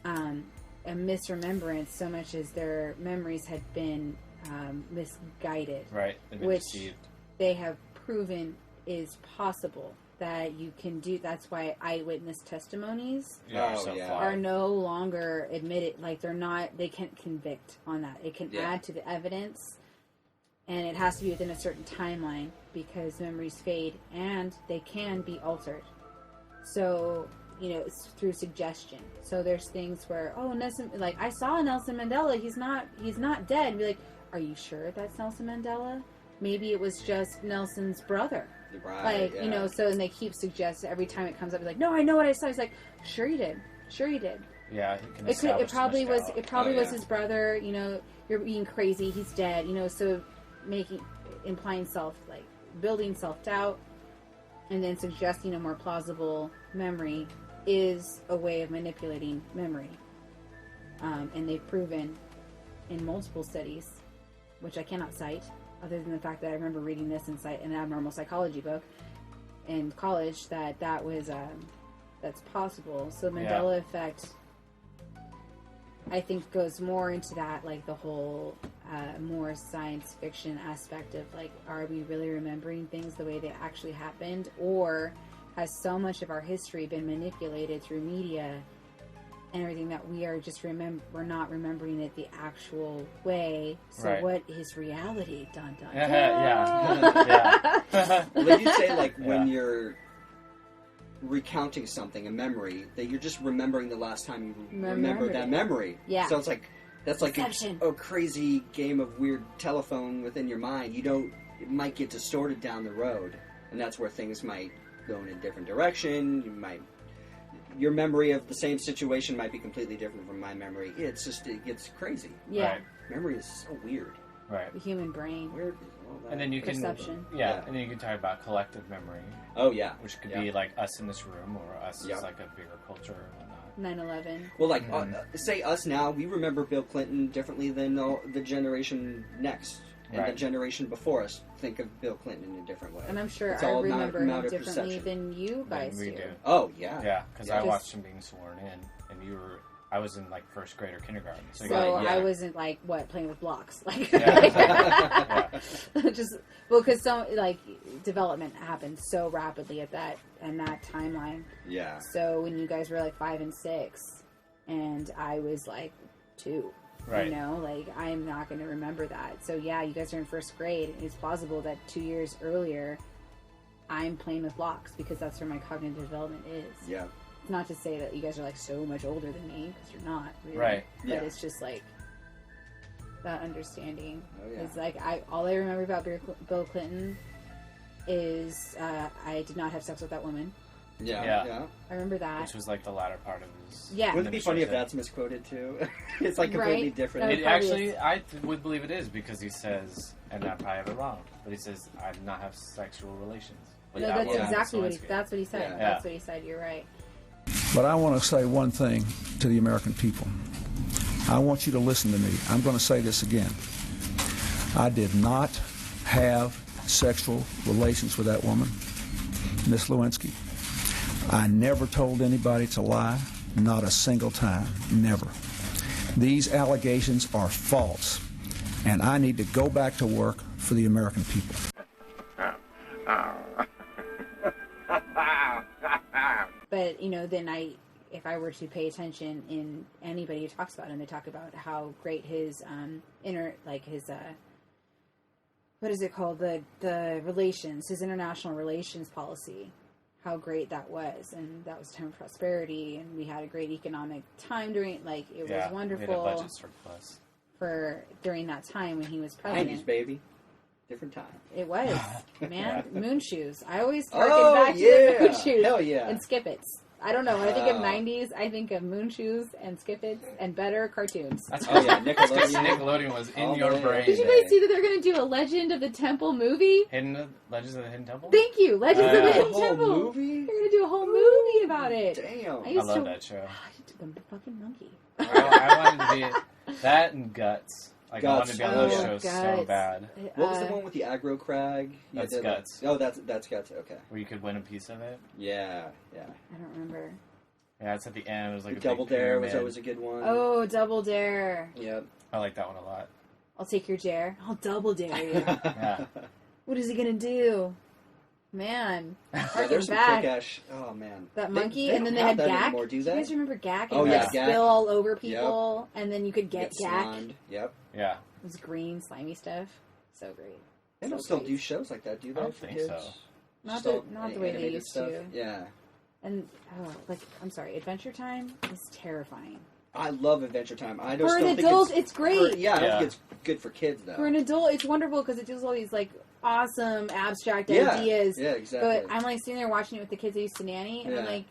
a misremembrance, so much as their memories had been misguided, Right. They've been which deceived. they have proven is possible. That you can do. That's why eyewitness testimonies are no longer admitted. Like they can't convict on that. It can add to the evidence, and it has to be within a certain timeline because memories fade and they can be altered. So, you know, it's through suggestion. So there's things where, Nelson, like I saw Nelson Mandela. He's not dead. And be like, are you sure that's Nelson Mandela? Maybe it was just Nelson's brother. Right, you know, so and they keep suggesting every time it comes up, like, no, I know what I saw. He's like, sure you did. Yeah, he can It probably was. doubt. It probably was his brother. You know, you're being crazy. He's dead. You know, so implying building self-doubt, and then suggesting a more plausible memory is a way of manipulating memory. And they've proven in multiple studies, which I cannot cite. Other than the fact that I remember reading this in an abnormal psychology book in college, that was that's possible. So the Mandela effect, I think, goes more into that, like the whole more science fiction aspect of like, are we really remembering things the way they actually happened, or has so much of our history been manipulated through media and everything that we are just we're not remembering it the actual way. So what is reality? Dun dun dun. Yeah. Well, they do say like when you're recounting something, a memory, that you're just remembering the last time you remember that memory. Yeah. So it's like that's like Perception. a crazy game of weird telephone within your mind. It might get distorted down the road, and that's where things might go in a different direction. Your memory of the same situation might be completely different from my memory. It gets crazy. Yeah. Right. Memory is so weird. Right. The human brain. Weird. All that. And then you can Perception. and then you can talk about collective memory, Oh yeah. which could be like us in this room or us as like a bigger culture and whatnot. 9/11. Well, like say us now, we remember Bill Clinton differently than the generation next. and Right. the generation before us think of Bill Clinton in a different way. And I'm sure It's I all remember him matter of differently perception. than you guys we do. do. Oh yeah, Yeah, because Yeah. I watched him being sworn in, and I was in like first grade or kindergarten. So, So Right, yeah. I wasn't like playing with blocks, like Yeah. just because so like development happened so rapidly at that timeline. yeah. So when you guys were like 5 and 6, and I was like 2, Right. you know, like I'm not going to remember that. So yeah, you guys are in first grade. It's plausible that 2 years earlier, I'm playing with blocks because that's where my cognitive development is. Yeah. It's not to say that you guys are like so much older than me, because you're not really. Right. But Yeah. it's just like that understanding. Oh, yeah. It's like all I remember about Bill Clinton is I did not have sex with that woman. Yeah. Yeah. Yeah. I remember that. Which was like the latter part of his. Yeah. Wouldn't it be funny if administration. that's misquoted too? It's like completely Right. different. That It probably actually, is. I would believe it is because he says, and I probably have it wrong, but he says, I did not have sexual relations. with No, that that's woman, exactly what Lewinsky." that's what he said. Yeah. That's what he said. You're right. But I want to say one thing to the American people. I want you to listen to me. I'm going to say this again. I did not have sexual relations with that woman, Miss Lewinsky. I never told anybody to lie, not a single time, never. These allegations are false, and I need to go back to work for the American people. But then if I were to pay attention in anybody who talks about him, they talk about how great his what is it called, the relations, his international relations policy, how great that was, and that was a time of prosperity, and we had a great economic time during it Yeah, was we had a wonderful budget surplus. during that time when he was 90s, president. baby. Different time. It was, man. Moon shoes. I always Oh, harken back to the yeah. moon shoes. Hell yeah. And Skip-Its. I don't know. When I think of Oh. 90s, I think of moon shoes and Skip-Its and better cartoons. That's Oh yeah, because Nickelodeon. Nickelodeon was in All your day. brain. Did you guys see that they're going to do a Legend of the Temple movie? Legends of the Hidden Temple? Thank you. Legends of the Yeah. Hidden Whole Temple. movie? They're going to do a whole movie about it. Damn. I I used love to that show. The fucking monkey. I wanted to be that and Guts. Like I wanted to be on those Guts. shows so Guts. bad, What was the one with the aggro crag? You That's did, Guts. Oh, that's Guts. Okay. where you could win a piece of it. Yeah, yeah. I don't remember. Yeah, it's at the end. It was like a Double big Dare was pyramid. always a good one. Oh, Double Dare. Yep. I like that one a lot. I'll take your dare. I'll double dare you. Yeah. What is he going to do? Man. Yeah, Harken there's some back. kick-ass. Oh man. That They- monkey, they and then don't they have had that Gak. anymore, do you they? guys remember Gak? Oh, And yeah, like Gak. spill all over people, and then you could get Get Gak. slimed. Yep. Yeah. It was green, slimy stuff. So great. They don't So still great. do shows like that, do they? I don't for think kids? so. Not Just the- all not the way they animated used stuff? to. Yeah. And, I'm sorry, Adventure Time is terrifying. I love Adventure Time. I just For an don't think adult, it's great. For, yeah, I don't Yeah. think it's good for kids though. For an adult, it's wonderful because it does all these, like, awesome, abstract yeah. ideas. Yeah, exactly. But I'm, like, sitting there watching it with the kids I used to nanny, and I'm Yeah. like...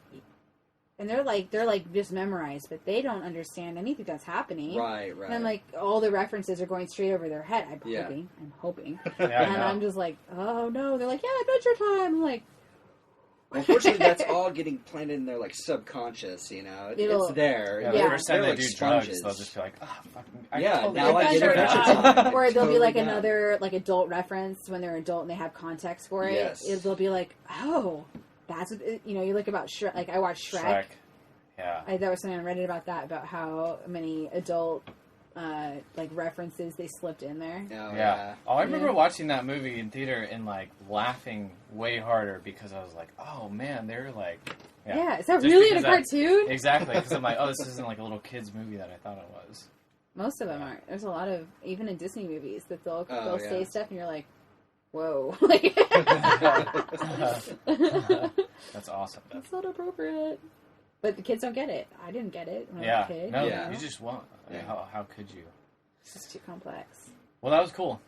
And they're like just memorized, but they don't understand anything that's happening. right, right. And I'm like, all the references are going straight over their head. I'm Yeah. hoping. Yeah, I And know. I'm just like, oh no. They're like, yeah, Adventure Time. I'm like, Unfortunately, that's all getting planted in their like subconscious. You know, It'll- it's there. Yeah, Yeah. the first time They're they like do drugs, sponges. they'll just be like, oh, fucking, I Yeah, totally now I get remember Adventure that." Time. or there'll be like Totally down. another like adult reference when they're adult and they have context for it. Yes. They'll be like, oh, that's what you look about Shrek. Like I watched Shrek. Shrek. Yeah. There was something on Reddit about that, about how many adult like references they slipped in there. Oh, Yeah. Oh, I remember Yeah. watching that movie in theater and like laughing way harder because I was like, "Oh man, they're like." Yeah, is that Just really in a because cartoon? Exactly, because I'm like, "Oh, this isn't like a little kids movie that I thought it was." Most of them aren't. There's a lot of, even in Disney movies, that they'll Oh, say yeah. stuff and you're like, whoa. Like, That's awesome. that's not appropriate. But the kids don't get it. I didn't get it when I Yeah. was a kid. No, Yeah. you just want. I mean, Yeah. how could you? It's just too complex. Well, that was cool.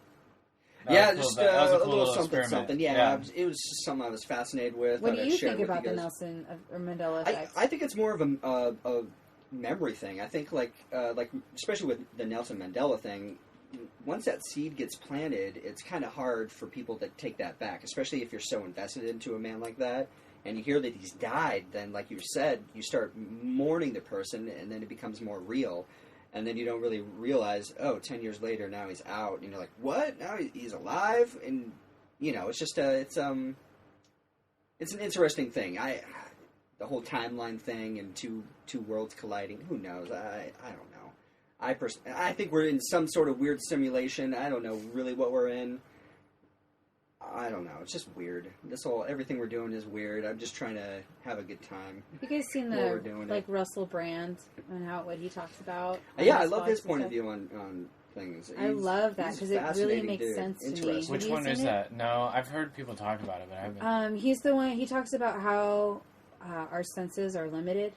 That Yeah, was just cool. That was a cool little something, experiment. something. Yeah, it was just something I was fascinated with. What thought do I'd you share think it with about you the guys. Nelson or Mandela effect? I think it's more of a memory thing. I think like especially with the Nelson Mandela thing, once that seed gets planted, it's kind of hard for people to take that back, especially if you're so invested into a man like that. And you hear that he's died, then like you said, you start mourning the person, and then it becomes more real. and then you don't really realize, 10 years later, now he's out, and you're like, what? Now he's alive? And, it's just, it's an interesting thing. The whole timeline thing and two worlds colliding, who knows? I don't know. I think we're in some sort of weird simulation. I don't know really what we're in. I don't know. It's just weird. Everything we're doing is weird. I'm just trying to have a good time. You guys seen while we're doing it. Russell Brand and what he talks about? Yeah, I love his point of view on things. I love that because it really makes sense to me. Which one is that? No, I've heard people talk about it, but I haven't. He's the one. He talks about how our senses are limited.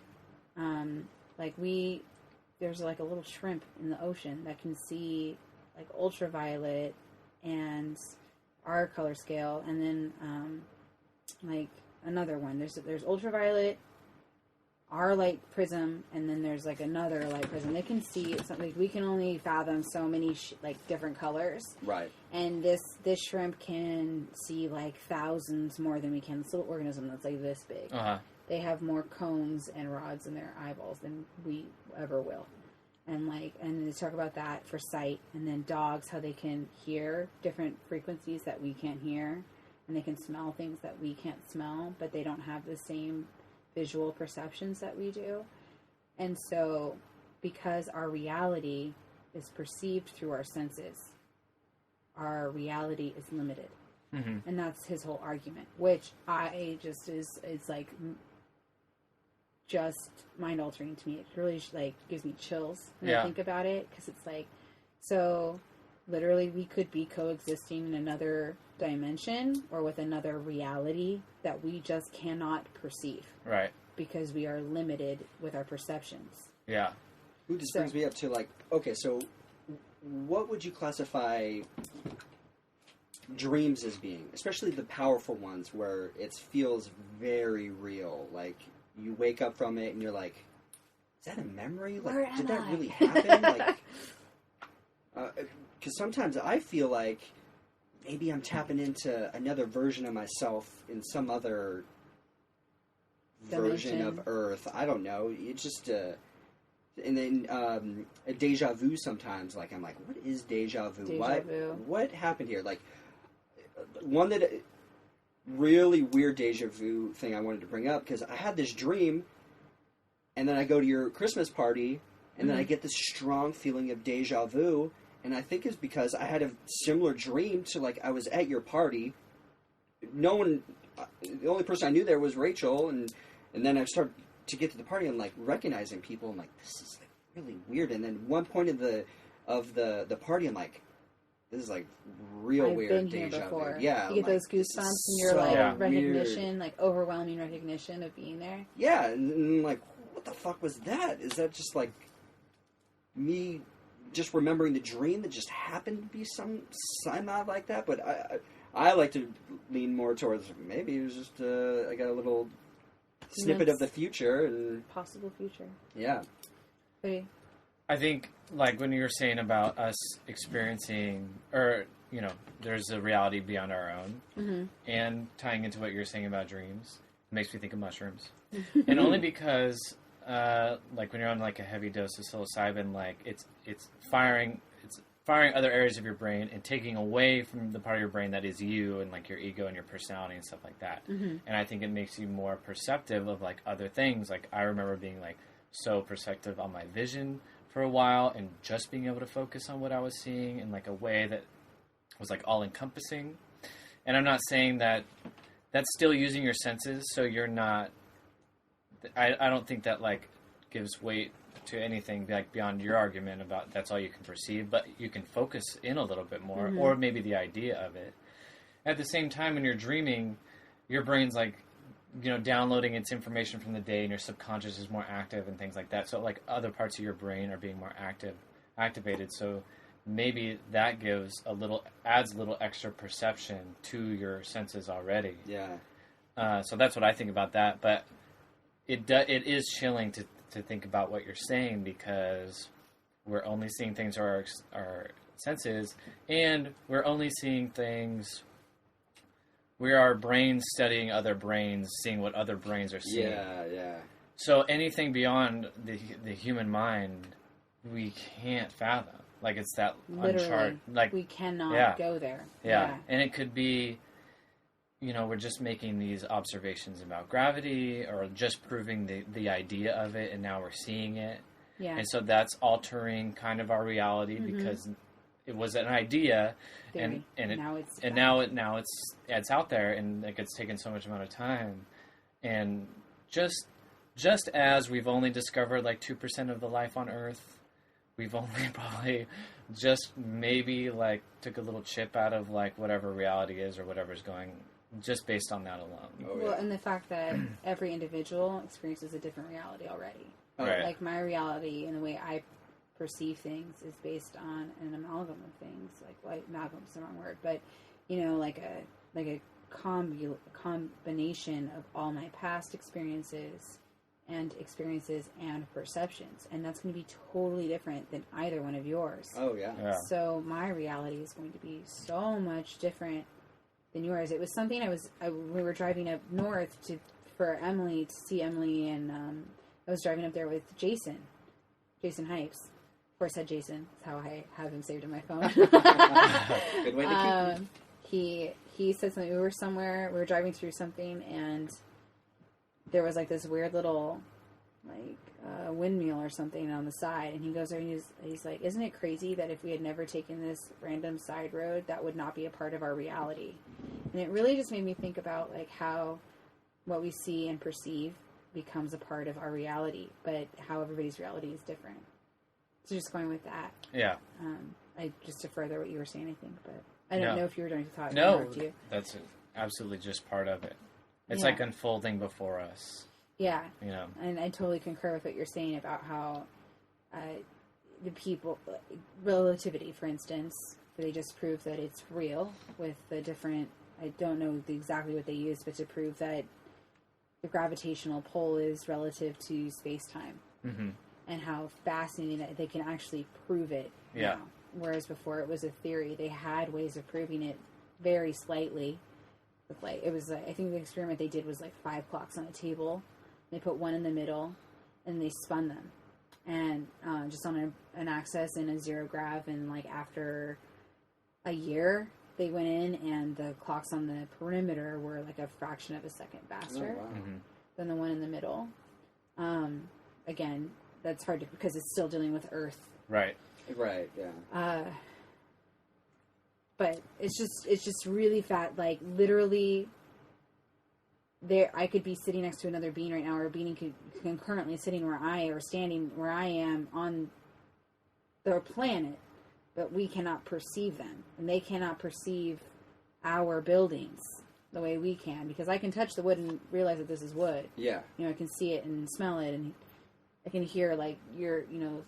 There's like a little shrimp in the ocean that can see like ultraviolet and our color scale, and then like another one. There's ultraviolet, our light prism, and then there's like another light prism. They can see something. We can only fathom so many different colors. Right. And this shrimp can see like thousands more than we can. This little organism that's like this big. Uh-huh. They have more cones and rods in their eyeballs than we ever will. And they talk about that for sight. And then dogs, how they can hear different frequencies that we can't hear. And they can smell things that we can't smell, but they don't have the same visual perceptions that we do. And so, because our reality is perceived through our senses, our reality is limited. Mm-hmm. And that's his whole argument, which it's like just mind altering to me. It really gives me chills when I think about it, because it's like, so literally we could be coexisting in another dimension or with another reality that we just cannot perceive. Right. Because we are limited with our perceptions. Yeah. Ooh, this brings me up to okay, so what would you classify dreams as being, especially the powerful ones where it feels very real? Like, you wake up from it and you're like, is that a memory? Like, Where did am that I? really happen? Because sometimes I feel like maybe I'm tapping into another version of myself in some other version of Earth. I don't know. It's just and then a deja vu sometimes. Like, I'm like, what is deja vu? What happened here? Like, one that really weird deja vu thing I wanted to bring up, because I had this dream, and then I go to your Christmas party, and then I get this strong feeling of deja vu, and I think it's because I had a similar dream to, like, I was at your party. No one, the only person I knew there was Rachel, and then I started to get to the party, and like recognizing people, and like, this is like really weird. And then one point of the party, I'm like, this is like real weird. I've been here deja before. vu. Yeah, You get those goosebumps and you're so recognition, like overwhelming recognition of being there. Yeah, and like, what the fuck was that? Is that just like me just remembering the dream that just happened to be somehow like that? But I like to lean more towards maybe it was just I got a little snippet of the future and possible future. Yeah. Okay. I think, like, when you were saying about us experiencing, or, there's a reality beyond our own, and tying into what you're saying about dreams, it makes me think of mushrooms. And only because, like, when you're on, like, a heavy dose of psilocybin, like, it's firing other areas of your brain and taking away from the part of your brain that is you and, like, your ego and your personality and stuff like that. And I think it makes you more perceptive of, like, other things. Like, I remember being, like, so perceptive on my vision for a while and just being able to focus on what I was seeing in, like, a way that was, like, all-encompassing. And I'm not saying that that's still using your senses, so you're not... I don't think that, like, gives weight to anything, like, beyond your argument about that's all you can perceive, but you can focus in a little bit more, or maybe the idea of it. At the same time, when you're dreaming, your brain's, like, downloading its information from the day, and your subconscious is more active and things like that. So, like, other parts of your brain are being more activated. So maybe that adds a little extra perception to your senses already. Yeah. So that's what I think about that. But it is chilling to think about what you're saying, because we're only seeing things through our senses, and we're only seeing things. We are brains studying other brains, seeing what other brains are seeing. Yeah. So anything beyond the human mind we can't fathom. Like, it's that Literally, uncharted, like, we cannot yeah. go there. yeah. And it could be, we're just making these observations about gravity, or just proving the idea of it, and now we're seeing it. Yeah. And so that's altering kind of our reality because it was an idea, Theory. and Now it's and fact. now it's out there, and like it's taken so much amount of time, and just as we've only discovered like 2% of the life on Earth, we've only probably just maybe like took a little chip out of like whatever reality is or whatever's going, just based on that alone. Well, and the fact that every individual experiences a different reality already. Right. Like, my reality and the way I perceive things is based on an amalgam of things. Like amalgam's the wrong word, but like a combination of all my past experiences and perceptions, and that's going to be totally different than either one of yours. Oh yeah. So my reality is going to be so much different than yours. It was something we were driving up north for Emily, to see Emily, and I was driving up there with Jason Hypes. Of course, I said Jason. That's how I have him saved in my phone. Good way to keep He said something. We were driving through something, and there was like this weird little windmill or something on the side, and he goes there and he's like, isn't it crazy that if we had never taken this random side road, that would not be a part of our reality? And it really just made me think about like how what we see and perceive becomes a part of our reality, but how everybody's reality is different. So just going with that. Yeah. Just to further what you were saying, I think, but I don't know if you were going to talk. No, you. that's absolutely just part of it. It's Yeah. like unfolding before us. Yeah. And I totally concur with what you're saying about how the people, relativity, for instance, they just prove that it's real with the different, I don't know exactly what they use, but to prove that the gravitational pull is relative to space-time. Mm-hmm. And how fascinating that they can actually prove it Yeah. now. Whereas before it was a theory. They had ways of proving it very slightly. Like, it was, I think the experiment they did was like 5 clocks on a table. They put one in the middle, and they spun them, and just on an axis and a zero grav. And like after a year, they went in, and the clocks on the perimeter were like a fraction of a second faster than the one in the middle. Again, that's hard to, because it's still dealing with Earth. Right. Right. Yeah. But it's just really fat. Like, literally, there, I could be sitting next to another being right now, or a being concurrently sitting standing where I am on their planet, but we cannot perceive them, and they cannot perceive our buildings the way we can, because I can touch the wood and realize that this is wood. Yeah. I can see it and smell it, and I can hear like your,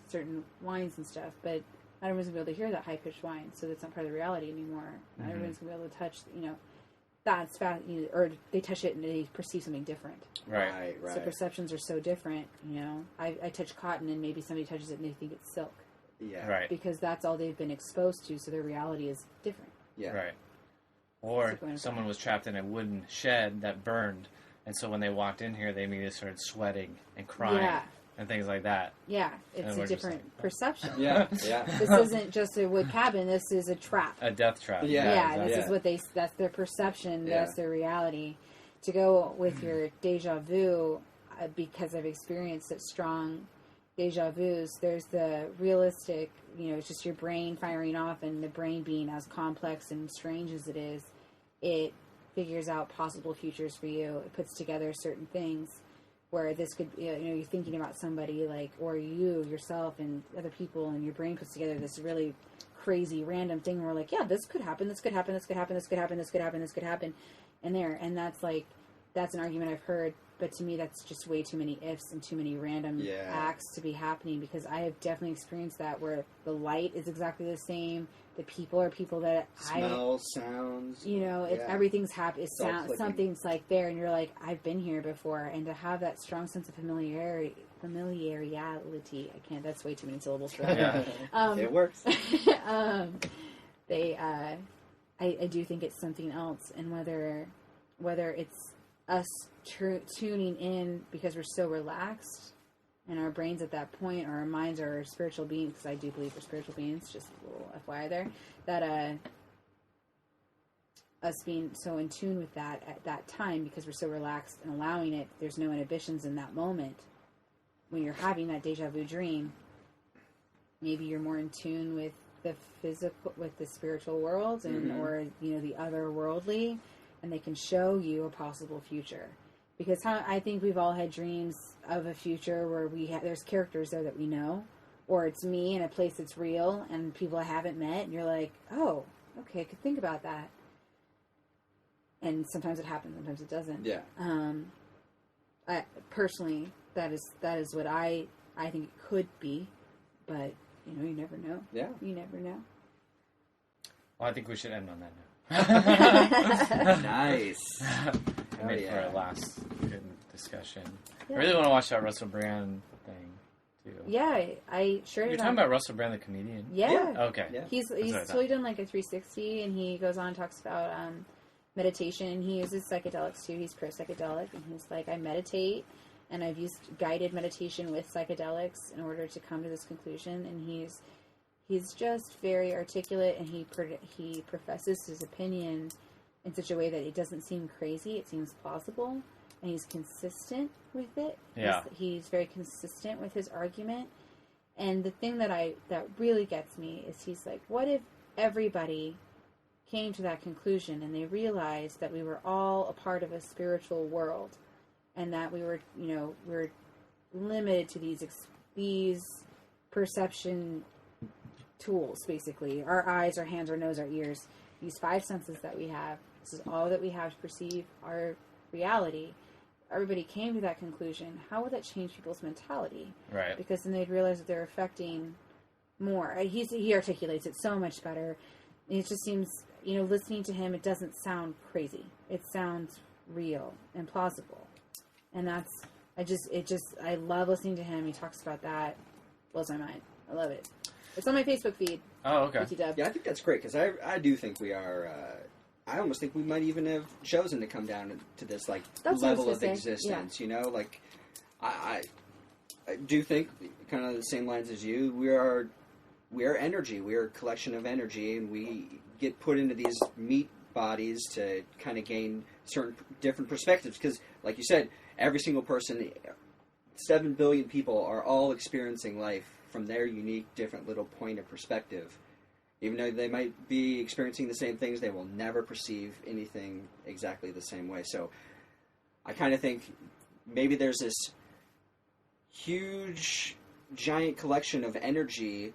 certain whines and stuff, but not everyone's gonna be able to hear that high pitched whine, so that's not part of the reality anymore. Not everyone's gonna be able to touch, that's fast, or they touch it and they perceive something different. Right. So perceptions are so different. I touch cotton and maybe somebody touches it and they think it's silk. Yeah. Right. Because that's all they've been exposed to, so their reality is different. Yeah. Right. Or So going someone back. was trapped in a wooden shed that burned, and so when they walked in here, they immediately started sweating and crying Yeah. and things like that. Yeah, it's And a we're just different like, perception. Yeah. Yeah. This isn't just a wood cabin. This is a trap. A death trap. Yeah. This exactly. is what that's their perception. Yeah. That's their reality. To go with your deja vu, because I've experienced such strong deja vus, there's the realistic, it's just your brain firing off, and the brain being as complex and strange as it is, it figures out possible futures for you. It puts together certain things where this could, you're thinking about somebody, like, or you, yourself, and other people, and your brain puts together this really crazy random thing where we're like, yeah, this could happen, this could happen, this could happen, this could happen, this could happen, this could happen, and that's an argument I've heard, but to me that's just way too many ifs and too many random acts to be happening, because I have definitely experienced that, where the light is exactly the same, the people are people that Smells, sounds. everything's happy, It's all clicking. something's like there, and you're like, I've been here before, and to have that strong sense of familiarity, I can't, that's way too many syllables for that. It works. I do think it's something else, and whether it's us tuning in because we're so relaxed And our brains at that point, or our minds are spiritual beings, because I do believe we're spiritual beings, just a little FYI there, that us being so in tune with that at that time, because we're so relaxed and allowing it, there's no inhibitions in that moment. When you're having that deja vu dream, maybe you're more in tune with the physical, with the spiritual world, and or the otherworldly, and they can show you a possible future. Because I think we've all had dreams of a future where there's characters there that we know, or it's me in a place that's real and people I haven't met, and you're like, oh, okay, I could think about that. And sometimes it happens, sometimes it doesn't. Yeah. I personally, that is what I think it could be, but you never know. Yeah. You never know. Well, I think we should end on that note. Nice. I made for a last good discussion. Yeah. I really want to watch that Russell Brand thing too. Yeah, I sure. You're talking about Russell Brand, the comedian. Yeah. Okay. Yeah. He's what I totally done like a 360, and he goes on and talks about meditation. He uses psychedelics too. He's pro psychedelic, and he's like, I meditate, and I've used guided meditation with psychedelics in order to come to this conclusion. And he's just very articulate, and he professes his opinion in such a way that it doesn't seem crazy. It seems plausible, and he's consistent with it. Yeah. He's very consistent with his argument. And the thing that really gets me is he's like, what if everybody came to that conclusion and they realized that we were all a part of a spiritual world, and that we were, we're limited to these perception tools, basically. Our eyes, our hands, our nose, our ears, these 5 senses that we have. This is all that we have to perceive our reality. Everybody came to that conclusion. How would that change people's mentality? Right. Because then they'd realize that they're affecting more. He articulates it so much better. It just seems, listening to him, it doesn't sound crazy. It sounds real and plausible. And I love listening to him. He talks about that. Blows my mind. I love it. It's on my Facebook feed. Oh, okay. Yeah, I think that's great, because I do think we are... I almost think we might even have chosen to come down to this level of existence. Yeah. I do think, kind of the same lines as you. We are energy. We are a collection of energy, and we get put into these meat bodies to kind of gain certain different perspectives. Because, like you said, every single person, 7 billion people, are all experiencing life from their unique, different little point of perspective. Even though they might be experiencing the same things, they will never perceive anything exactly the same way. So I kind of think maybe there's this huge, giant collection of energy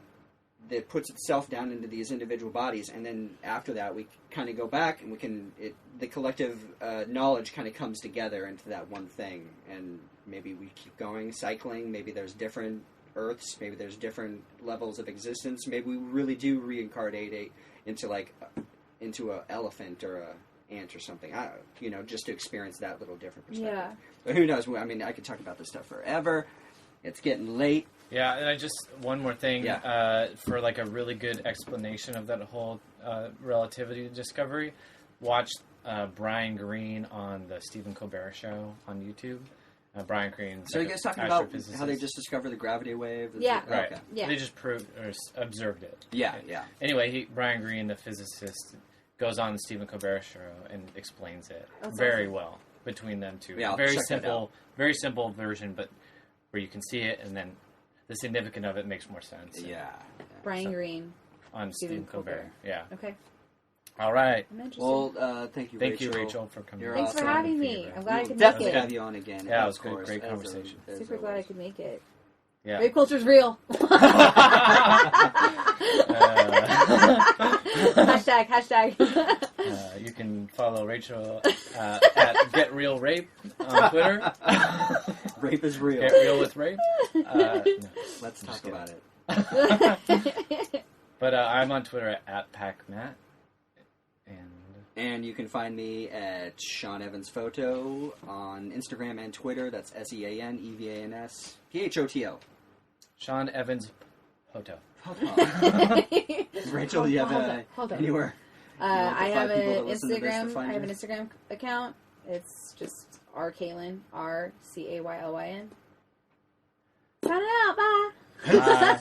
that puts itself down into these individual bodies, and then after that we kind of go back and the collective knowledge kind of comes together into that one thing, and maybe we keep going, cycling. Maybe there's different Earths, maybe there's different levels of existence. Maybe we really do reincarnate into a elephant or a ant or something. Just to experience that little different perspective. Yeah. But who knows? I mean, I could talk about this stuff forever. It's getting late. Yeah, and one more thing, Yeah. For a really good explanation of that whole relativity discovery, watch Brian Greene on the Stephen Colbert Show on YouTube. Brian Greene. So you guys talking about how they just discovered the gravity wave? Yeah. Right. Okay. Yeah. They just proved or observed it. Yeah, yeah. Anyway, Brian Greene, the physicist, goes on the Stephen Colbert Show and explains it That's very awesome. well between them two. Yeah, I'll very check that out. very simple version, but where you can see it, and then the significance of it makes more sense. Yeah. Brian So- Greene. On Stephen Colbert. Yeah. Okay. All right. I'm interested. Well, thank you, Thank Rachel. you, Rachel, for coming. You're Thanks for awesome. having me. I'm glad I We'll could make definitely it. have you on again. Yeah, it of was good. course, Great as conversation. as Super glad I always. could make it. Yeah. Rape culture's real. Hashtag. You can follow Rachel at GetRealRape on Twitter. Rape is real. Get Real with Rape. No. Let's talk kidding. about it. But I'm on Twitter at PacMatt. And you can find me at Sean Evans Photo on Instagram and Twitter. That's SeanEvans PHOTO. Sean Evans Hoto. Rachel, do you have Hold on. anywhere? I have people that an listen to this to Instagram. find I have you? an Instagram account. It's just RCaylin, RCaylyn. Signing out. Bye.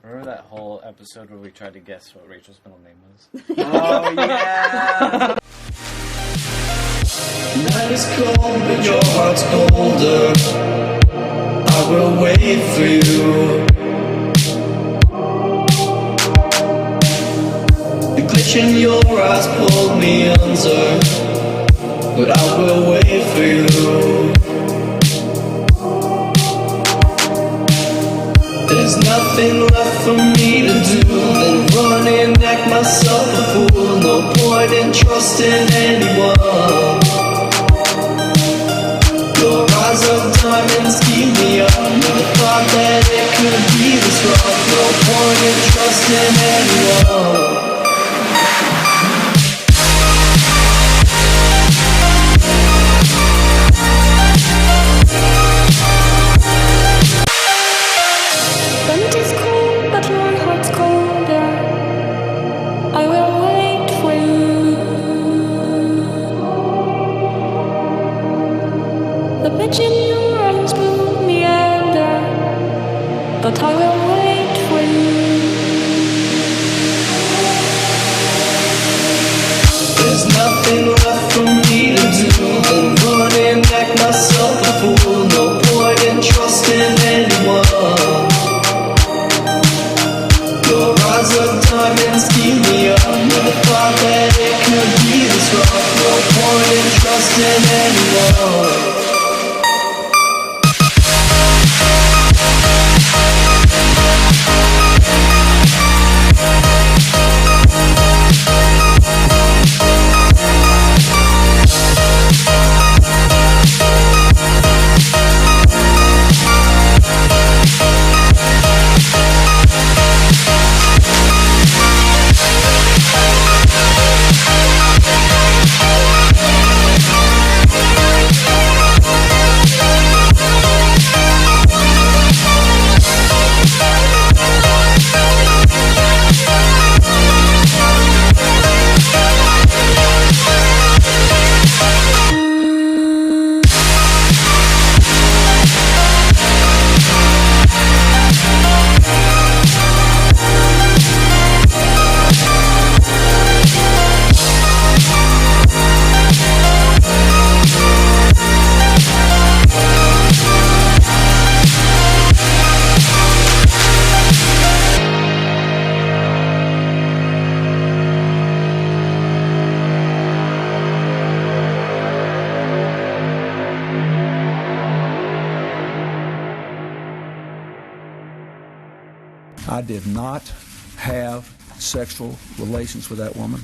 Remember that whole episode where we tried to guess what Rachel's middle name was? Oh, yeah. Night is cold, but your heart's colder. I will wait for you. The glitch in your eyes pulled me under, but I will wait for you. There's nothing left for me to do than run and act myself a fool. No point in trusting anyone. Your eyes of diamonds keep me up with the thought that it could be this rough. No point in trusting anyone. The night is cold, but my heart's colder. I will wait for you. The bitch in your eyes pulled me under, but I will wait for you. There's nothing left for me to do than run and act myself a fool. No point in trusting anyone. Your eyes of diamonds keep me up with the thought that it could be this rough. No point in trusting anyone. I did not have sexual relations with that woman.